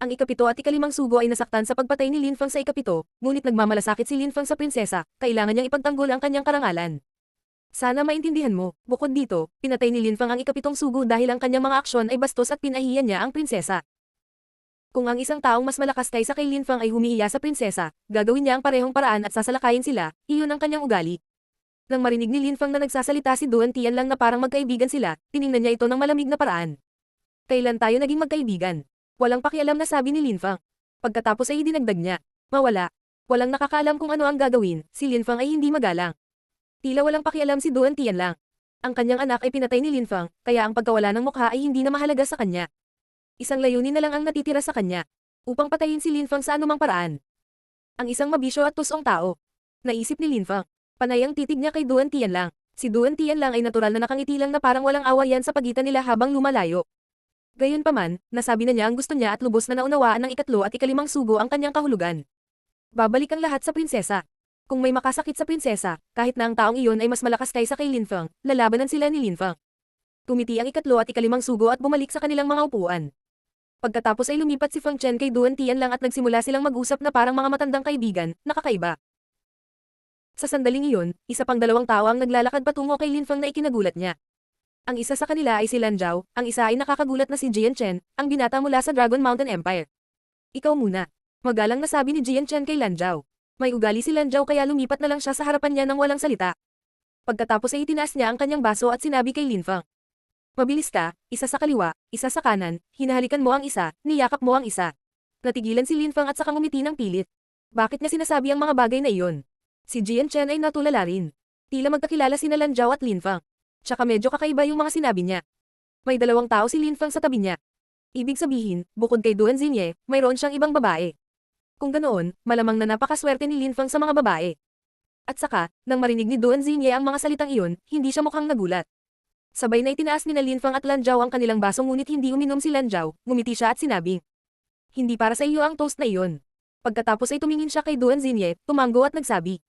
Ang ikapito at ikalimang sugo ay nasaktan sa pagpatay ni Linfeng sa ikapito, ngunit nagmamalasakit si Linfeng sa prinsesa, kailangan niyang ipagtanggol ang kanyang karangalan. Sana maintindihan mo, bukod dito, pinatay ni Linfeng ang ikapitong sugo dahil ang kanyang mga aksyon ay bastos at pinahiya niya ang prinsesa. Kung ang isang taong mas malakas kaysa kay Linfeng ay humihiya sa prinsesa, gagawin niya ang parehong paraan at sasalakayin sila, iyon ang kanyang ugali. Nang marinig ni Lin Fang na nagsasalita si Duan Tian lang na parang magkaibigan sila, tiningnan niya ito ng malamig na paraan. Kailan tayo naging magkaibigan? Walang pakialam na sabi ni Lin Fang. Pagkatapos ay dinagdag niya. Mawala. Walang nakakaalam kung ano ang gagawin, si Lin Fang ay hindi magalang. Tila walang pakialam si Duan Tian lang. Ang kanyang anak ay pinatay ni Lin Fang, kaya ang pagkawala ng mukha ay hindi na mahalaga sa kanya. Isang layunin na lang ang natitira sa kanya. Upang patayin si Lin Fang sa anumang paraan. Ang isang mabisyo at tusong tao. Naisip ni Lin Fang. Panay ang titig niya kay Duan Tian lang. Si Duan Tian lang ay natural na nakangiti lang na parang walang awayan sa pagitan nila habang lumalayo. Gayunpaman, nasabi na niya ang gusto niya at lubos na naunawaan ng ikatlo at ikalimang sugo ang kanyang kahulugan. Babalik ang lahat sa prinsesa. Kung may makasakit sa prinsesa, kahit na ang taong iyon ay mas malakas kaysa kay Lin Fang, lalabanan sila ni Lin Fang. Tumiti ang ikatlo at ikalimang sugo at bumalik sa kanilang mga upuan. Pagkatapos ay lumipat si Fang Chen kay Duan Tian lang at nagsimula silang mag-usap na parang mga matandang kaibigan, nakakaiba. Sa sandaling iyon, isa pang dalawang tao ang naglalakad patungo kay Lin Fang na ikinagulat niya. Ang isa sa kanila ay si Lan Zhao, ang isa ay nakakagulat na si Jian Chen, ang binata mula sa Dragon Mountain Empire. Ikaw muna. Magalang na sabi ni Jian Chen kay Lan Zhao. May ugali si Lan Zhao kaya lumipat na lang siya sa harapan niya nang walang salita. Pagkatapos ay itinaas niya ang kanyang baso at sinabi kay Lin Fang. Mabilis ka, isa sa kaliwa, isa sa kanan, hinahalikan mo ang isa, niyakap mo ang isa. Natigilan si Lin Fang at saka ngumiti ng pilit. Bakit niya sinasabi ang mga bagay na iyon? Si Jian Chen ay natulala rin. Tila magkakilala sina Lan Zhao at Lin Fang. Tsaka medyo kakaiba yung mga sinabi niya. May dalawang tao si Lin Fang sa tabi niya. Ibig sabihin, bukod kay Duan Xinye, mayroon siyang ibang babae. Kung ganoon, malamang na napakaswerte ni Lin Fang sa mga babae. At saka, nang marinig ni Duan Xinye ang mga salitang iyon, hindi siya mukhang nagulat. Sabay na itinaas ni na Lin Fang at Lan Zhao ang kanilang baso ngunit hindi uminom si Lan Zhao, ngumiti siya at sinabi. Hindi para sa iyo ang toast na iyon. Pagkatapos ay tumingin siya kay Duan Xinye, tumango at nagsabi.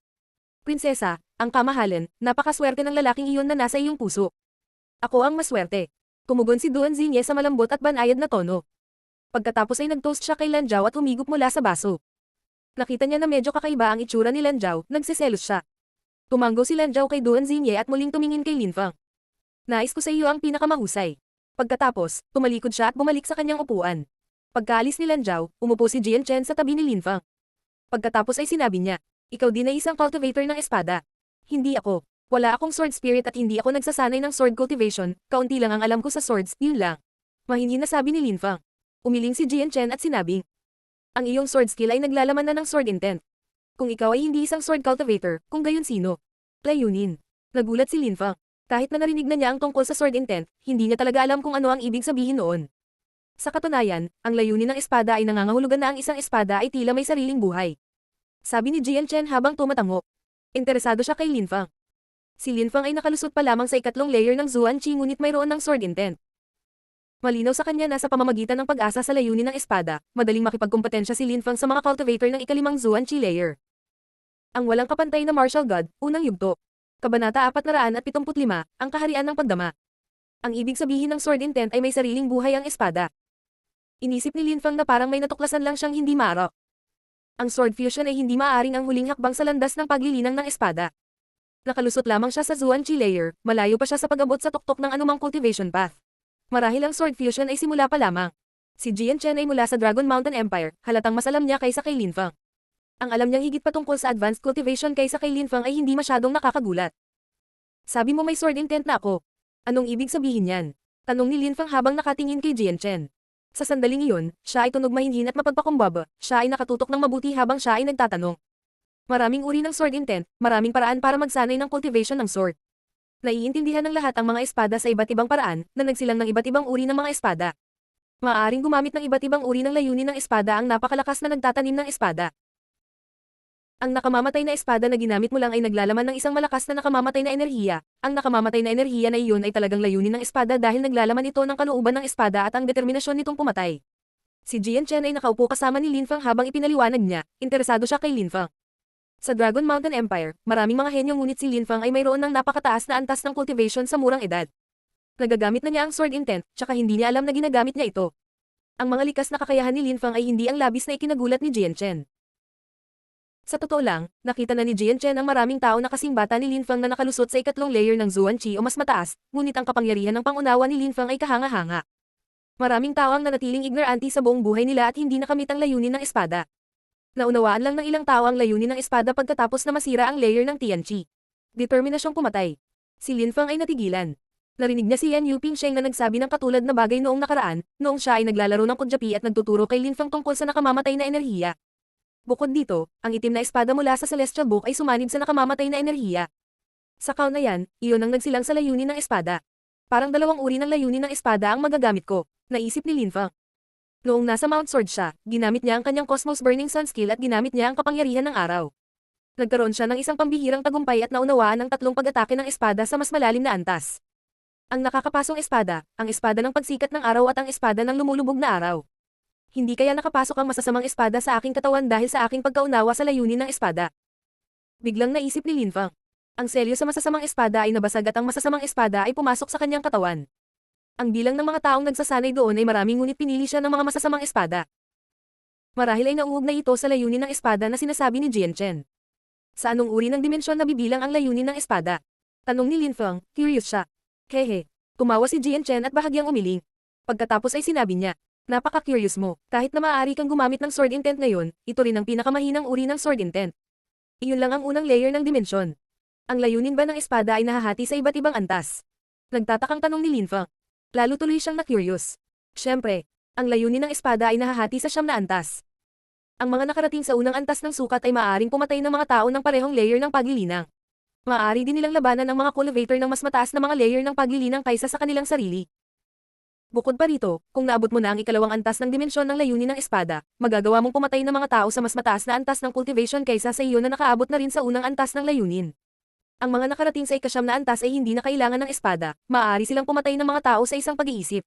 Prinsesa, ang kamahalan, napakaswerte ng lalaking iyon na nasa iyong puso. Ako ang maswerte. Tumugon si Duan Xinye sa malambot at banayad na tono. Pagkatapos ay nag-toast siya kay Lan Zhao at humigop mula sa baso. Nakita niya na medyo kakaiba ang itsura ni Lan Zhao, nagsiselos siya. Tumango si Lan Zhao kay Duan Xinye at muling tumingin kay Lin Fang. Nais ko sa iyo ang pinakamahusay. Pagkatapos, tumalikod siya at bumalik sa kanyang upuan. Pagkaalis ni Lan Zhao, umupo si Jian Chen sa tabi ni Lin Fang. Pagkatapos ay sinabi niya, ikaw din ay isang cultivator ng espada. Hindi ako. Wala akong sword spirit at hindi ako nagsasanay ng sword cultivation, kaunti lang ang alam ko sa swords, yun lang. Mahinhin na sabi ni Lin Fang. Umiling si Jian Chen at sinabing, ang iyong sword skill ay naglalaman na ng sword intent. Kung ikaw ay hindi isang sword cultivator, kung gayon sino? Layunin. Nagulat si Lin Fang. Kahit na narinig na niya ang tungkol sa sword intent, hindi niya talaga alam kung ano ang ibig sabihin noon. Sa katunayan, ang layunin ng espada ay nangangahulugan na ang isang espada ay tila may sariling buhay. Sabi ni Jian Chen habang tumatango. Interesado siya kay Lin Fang. Si Lin Fang ay nakalusot pa lamang sa ikatlong layer ng Zuan Qi ngunit mayroon ng sword intent. Malinaw sa kanya na sa pamamagitan ng pag-asa sa layunin ng espada, madaling makipagkompetensya si Lin Fang sa mga cultivator ng ikalimang Zuan Qi layer. Ang walang kapantay na martial god, unang yugto. Kabanata 475, ang kaharian ng pagdama. Ang ibig sabihin ng sword intent ay may sariling buhay ang espada. Inisip ni Lin Fang na parang may natuklasan lang siyang hindi maarok. Ang sword fusion ay hindi maaaring ang huling hakbang sa landas ng paglilinang ng espada. Nakalusot lamang siya sa Zuan Qi layer, malayo pa siya sa pag-abot sa tuktok ng anumang cultivation path. Marahil ang sword fusion ay simula pa lamang. Si Jian Chen ay mula sa Dragon Mountain Empire, halatang mas alam niya kaysa kay Lin Fang. Ang alam niyang higit patungkol sa advanced cultivation kaysa kay Lin Fang ay hindi masyadong nakakagulat. Sabi mo may sword intent na ako. Anong ibig sabihin yan? Tanong ni Lin Fang habang nakatingin kay Jian Chen. Sa sandaling iyon, siya ay tunog mahinhin at mapagpakumbaba, siya ay nakatutok ng mabuti habang siya ay nagtatanong. Maraming uri ng sword intent, maraming paraan para magsanay ng cultivation ng sword. Naiintindihan ng lahat ang mga espada sa iba't ibang paraan, na nagsilang ng iba't ibang uri ng mga espada. Maaaring gumamit ng iba't ibang uri ng layunin ng espada ang napakalakas na nagtatanim ng espada. Ang nakamamatay na espada na ginamit mo lang ay naglalaman ng isang malakas na nakamamatay na enerhiya. Ang nakamamatay na enerhiya na iyon ay talagang layunin ng espada dahil naglalaman ito ng kalooban ng espada at ang determinasyon nitong pumatay. Si Jian Chen ay nakaupo kasama ni Lin Fang habang ipinaliwanag niya, interesado siya kay Lin Fang. Sa Dragon Mountain Empire, maraming mga henyo ngunit si Lin Fang ay mayroon ng napakataas na antas ng cultivation sa murang edad. Nagagamit na niya ang sword intent, tsaka hindi niya alam na ginagamit niya ito. Ang mga likas na kakayahan ni Lin Fang ay hindi ang labis na ikinagulat ni Jian Chen. Sa totoo lang, nakita na ni Jian Chen ang maraming tao na kasing bata ni Lin Fang na nakalusot sa ikatlong layer ng Zuan Qi o mas mataas, ngunit ang kapangyarihan ng pangunawa ni Lin Fang ay kahanga-hanga. Maraming tao ang nanatiling ignorante sa buong buhay nila at hindi nakamit ang layunin ng espada. Naunawaan lang ng ilang tao ang layunin ng espada pagkatapos na masira ang layer ng Tianqi. Determinasyong pumatay. Si Lin Feng ay natigilan. Narinig niya si Yan Yuping Sheng na nagsabi ng katulad na bagay noong nakaraan, noong siya ay naglalaro ng kudyapi at nagtuturo kay Lin Feng tungkol sa nakamamatay na enerhiya. Bukod dito, ang itim na espada mula sa Celestial Book ay sumanib sa nakamamatay na enerhiya. Sa count na yan, iyon ang nagsilang sa layunin ng espada. Parang dalawang uri ng layunin ng espada ang magagamit ko, naisip ni Lin Feng. Noong nasa Mount Sword siya, ginamit niya ang kanyang Cosmos Burning Sun skill at ginamit niya ang kapangyarihan ng araw. Nagkaroon siya ng isang pambihirang tagumpay at naunawaan ang tatlong pag-atake ng espada sa mas malalim na antas. Ang nakakapasong espada, ang espada ng pagsikat ng araw at ang espada ng lumulubog na araw. Hindi kaya nakapasok ang masasamang espada sa aking katawan dahil sa aking pagkaunawa sa layunin ng espada. Biglang naisip ni Lin Feng. Ang selyo sa masasamang espada ay nabasag at ang masasamang espada ay pumasok sa kanyang katawan. Ang bilang ng mga taong nagsasanay doon ay marami ngunit pinili siya ng mga masasamang espada. Marahil ay nauugnay ito sa layunin ng espada na sinasabi ni Jian Chen. Sa anong uri ng dimensyon na bibilang ang layunin ng espada? Tanong ni Lin Feng, curious siya. Hehe. Tumawa si Jian Chen at bahagyang umiling. Pagkatapos ay sinabi niya, napaka-curious mo, kahit na maaari kang gumamit ng sword intent ngayon, ito rin ang pinakamahinang uri ng sword intent. Iyon lang ang unang layer ng dimensyon. Ang layunin ba ng espada ay nahahati sa iba't ibang antas? Nagtatakang tanong ni Lin Feng. Lalo tuloy siyang na-curious. Siyempre, ang layunin ng espada ay nahahati sa 9 na antas. Ang mga nakarating sa unang antas ng sukat ay maaaring pumatay ng mga tao ng parehong layer ng paglilinang. Maaari din nilang labanan ang mga cultivator ng mas mataas na mga layer ng paglilinang kaysa sa kanilang sarili. Bukod pa rito, kung naabot mo na ang ikalawang antas ng dimensyon ng layunin ng espada, magagawa mong pumatay ng mga tao sa mas mataas na antas ng cultivation kaysa sa iyo na nakaabot na rin sa unang antas ng layunin. Ang mga nakarating sa ika-9 na antas ay hindi na kailangan ng espada, maaari silang pumatay ng mga tao sa isang pag-iisip.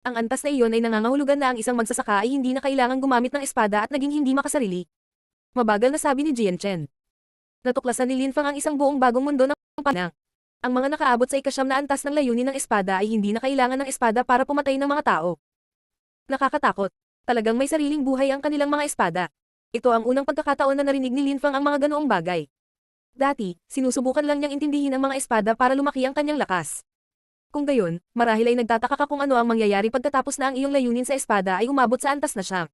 Ang antas na iyon ay nangangahulugan na ang isang magsasaka ay hindi na kailangang gumamit ng espada at naging hindi makasarili. Mabagal na sabi ni Jian Chen. Natuklasan ni Lin Feng ang isang buong bagong mundo ng panang. Ang mga nakaabot sa ika-9 na antas ng layunin ng espada ay hindi na kailangan ng espada para pumatay ng mga tao. Nakakatakot. Talagang may sariling buhay ang kanilang mga espada. Ito ang unang pagkakataon na narinig ni Lin Feng ang mga ganoong bagay. Dati, sinusubukan lang niyang intindihin ang mga espada para lumaki ang kanyang lakas. Kung gayon, marahil ay nagtataka ka kung ano ang mangyayari pagkatapos na ang iyong layunin sa espada ay umabot sa antas na siya.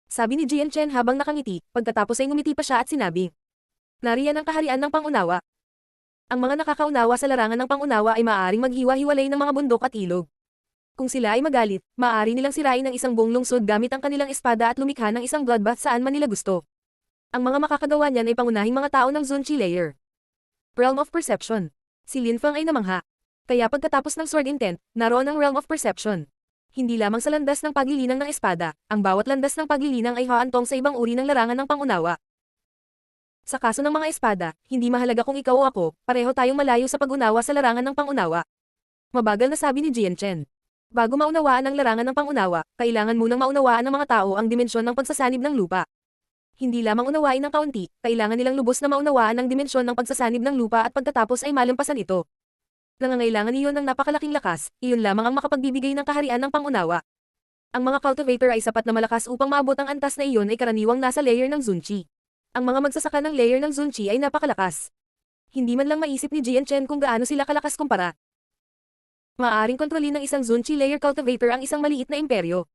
Sabi ni Jian Chen habang nakangiti, pagkatapos ay ngumiti pa siya at sinabi. Nariyan ang kaharian ng pangunawa. Ang mga nakakaunawa sa larangan ng pangunawa ay maaaring maghiwa-hiwalay ng mga bundok at ilog. Kung sila ay magalit, maaari nilang sirain ang isang buong lungsod gamit ang kanilang espada at lumikha ng isang bloodbath saan man nila gusto. Ang mga makakagawa niyan ay pangunahing mga tao ng Zunchi layer. Realm of Perception. Si Lin Feng ay namangha. Kaya pagkatapos ng sword intent, naroon ang Realm of Perception. Hindi lamang sa landas ng paglilinang ng espada, ang bawat landas ng paglilinang ay haantong sa ibang uri ng larangan ng pangunawa. Sa kaso ng mga espada, hindi mahalaga kung ikaw o ako, pareho tayong malayo sa pag-unawa sa larangan ng pangunawa. Mabagal na sabi ni Jian Chen. Bago maunawaan ang larangan ng pangunawa, kailangan munang maunawaan ng mga tao ang dimensyon ng pagsasanib ng lupa. Hindi lamang unawain ng kaunti, kailangan nilang lubos na maunawaan ang dimensyon ng pagsasanib ng lupa at pagkatapos ay malampasan ito. Nangangailangan iyon ng napakalaking lakas, iyon lamang ang makapagbibigay ng kaharian ng pangunawa. Ang mga cultivator ay sapat na malakas upang maabot ang antas na iyon ay karaniwang nasa layer ng Zunchi. Ang mga magsasaka ng layer ng Zunchi ay napakalakas. Hindi man lang maisip ni Jian Chen kung gaano sila kalakas kumpara. Maaaring kontrolin ng isang Zunchi layer cultivator ang isang maliit na imperyo.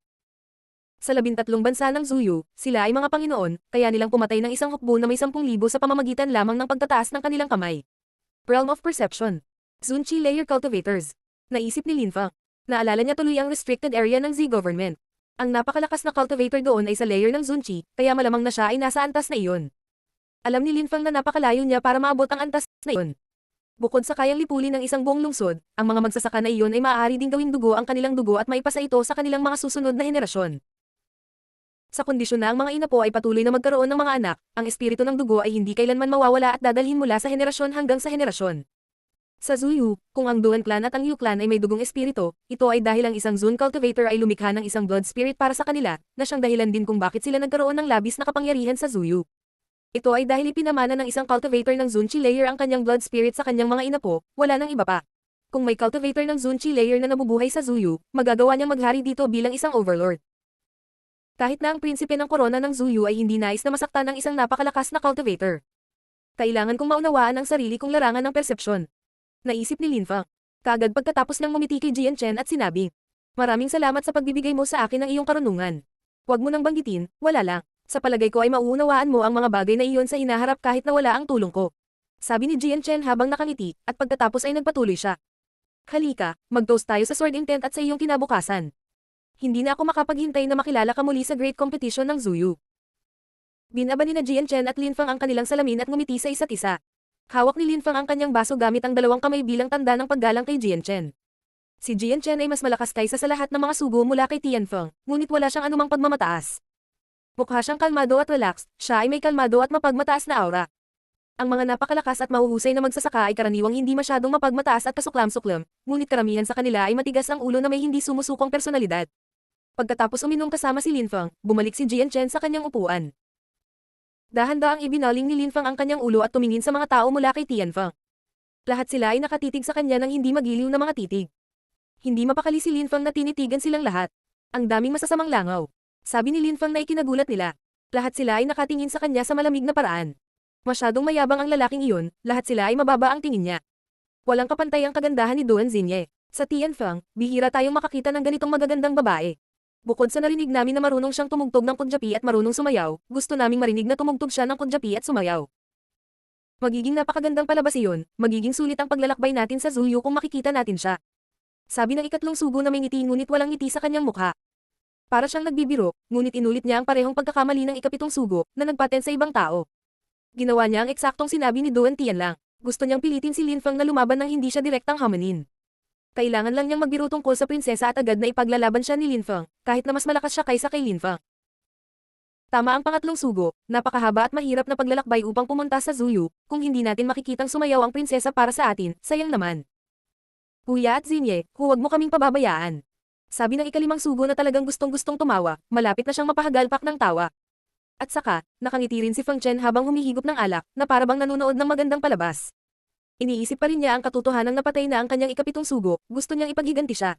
Sa 13 bansa ng Zuyu, sila ay mga Panginoon, kaya nilang pumatay ng isang hukbo na may 10,000 sa pamamagitan lamang ng pagtataas ng kanilang kamay. Realm of Perception. Zunchi layer cultivators. Naisip ni Lin Feng. Naalala niya tuloy ang restricted area ng Z government. Ang napakalakas na cultivator doon ay sa layer ng Zunchi, kaya malamang na siya ay nasa antas na iyon. Alam ni Lin Feng na napakalayo niya para maabot ang antas na iyon. Bukod sa kayang lipulin ng isang buong lungsod, ang mga magsasaka na iyon ay maaari ding gawing dugo ang kanilang dugo at maipasa ito sa kanilang mga susunod na henerasyon. Sa kondisyon na ang mga inapo ay patuloy na magkaroon ng mga anak, ang espiritu ng dugo ay hindi kailanman mawawala at dadalhin mula sa henerasyon hanggang sa henerasyon. Sa Zuyu, kung ang Duan clan at ang Yu clan ay may dugong espiritu, ito ay dahil ang isang Zun cultivator ay lumikha ng isang blood spirit para sa kanila, na siyang dahilan din kung bakit sila nagkaroon ng labis na kapangyarihan sa Zuyu. Ito ay dahil ipinamana ng isang cultivator ng Zunchi layer ang kanyang blood spirit sa kanyang mga inapo, wala nang iba pa. Kung may cultivator ng Zunchi layer na nabubuhay sa Zuyu, magagawa niyang maghari dito bilang isang overlord. Kahit na ang prinsipe ng korona ng Zuyu ay hindi nais na masaktan ng isang napakalakas na cultivator. Kailangan kong maunawaan ang sarili kong larangan ng persepsyon. Naisip ni Lin Feng. Kagad pagkatapos niyang ngumiti kay Jian Chen at sinabi, maraming salamat sa pagbibigay mo sa akin ng iyong karunungan. Huwag mo nang banggitin, wala lang. Sa palagay ko ay mauunawaan mo ang mga bagay na iyon sa hinaharap kahit na wala ang tulong ko. Sabi ni Jian Chen habang nakangiti, at pagkatapos ay nagpatuloy siya. Halika, mag-toast tayo sa Sword Intent at sa iyong kinabukasan. Hindi na ako makapaghintay na makilala ka muli sa Great Competition ng Zuyu. Binaba ni na Jian Chen at Lin Feng ang kanilang salamin at ngumiti sa isa't isa. Hawak ni Lin Feng ang kanyang baso gamit ang dalawang kamay bilang tanda ng paggalang kay Jian Chen. Si Jian Chen ay mas malakas kaysa sa lahat ng mga sugo mula kay Tian Feng, ngunit wala siyang anumang pagmamataas. Mukha siyang kalmado at relaxed, siya ay may kalmado at mapagmataas na aura. Ang mga napakalakas at mahuhusay na magsasaka ay karaniwang hindi masyadong mapagmataas at kasuklam-suklam, ngunit karamihan sa kanila ay matigas ang ulo na may hindi sumusukong personalidad. Pagkatapos uminom kasama si Lin Feng, bumalik si Jian Chen sa kanyang upuan. Dahan-daang ibinaling ni Lin Feng ang kanyang ulo at tumingin sa mga tao mula kay Tian Feng. Lahat sila ay nakatitig sa kanya ng hindi magiliw na mga titig. Hindi mapakali si Lin Feng na tinitigan silang lahat. Ang daming masasamang langaw. Sabi ni Lin Feng na ikinagulat nila. Lahat sila ay nakatingin sa kanya sa malamig na paraan. Masyadong mayabang ang lalaking iyon, lahat sila ay mababa ang tingin niya. Walang kapantay ang kagandahan ni Duan Xinye. Sa Tian Feng, bihira tayong makakita ng ganitong magagandang babae. Bukod sa narinig namin na marunong siyang tumugtog ng Punjabi at marunong sumayaw, gusto naming marinig na tumugtog siya ng Punjabi at sumayaw. Magiging napakagandang palabas iyon, magiging sulit ang paglalakbay natin sa Zuyu kung makikita natin siya. Sabi ng ikatlong sugo na may ngiti ngunit walang ngiti sa kanyang mukha. Para siyang nagbibiro, ngunit inulit niya ang parehong pagkakamali ng ikapitong sugo, na nagpaten sa ibang tao. Ginawa niya ang eksaktong sinabi ni Duan Tianlang. Gusto niyang pilitin si Lin Feng na lumaban nang hindi siya direktang hominin. Kailangan lang niyang magbiro tungkol sa prinsesa at agad na ipaglalaban siya ni Lin Feng, kahit na mas malakas siya kaysa kay Lin Feng. Tama ang pangatlong sugo, napakahaba at mahirap na paglalakbay upang pumunta sa Zuyu, kung hindi natin makikitang sumayaw ang prinsesa para sa atin, sayang naman. Kuya at Xinye, huwag mo kaming pababayaan. Sabi ng ikalimang sugo na talagang gustong-gustong tumawa, malapit na siyang mapahagalpak ng tawa. At saka, nakangiti rin si Feng Chen habang humihigop ng alak, na parabang nanonood ng magandang palabas. Iniisip pa rin niya ang katotohanang napatay na ang kanyang ikapitong sugo, gusto niyang ipaghiganti siya.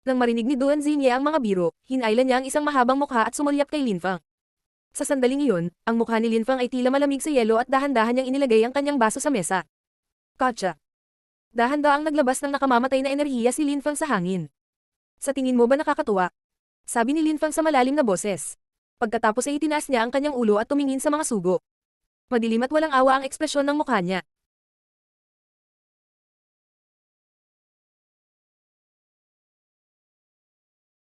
Nang marinig ni Duan Xinye ang mga biro, hinailan niya ang isang mahabang mukha at sumulyap kay Lin Feng. Sa sandaling iyon, ang mukha ni Lin Feng ay tila malamig sa yelo at dahan-dahan niyang inilagay ang kanyang baso sa mesa. Gotcha. Dahan-daang naglabas ng nakamamatay na enerhiya si Lin Feng sa hangin. Sa tingin mo ba nakakatuwa? Sabi ni Lin Feng sa malalim na boses. Pagkatapos ay itinaas niya ang kanyang ulo at tumingin sa mga sugo. Madilim at walang awa ang ekspresyon ng mukha niya.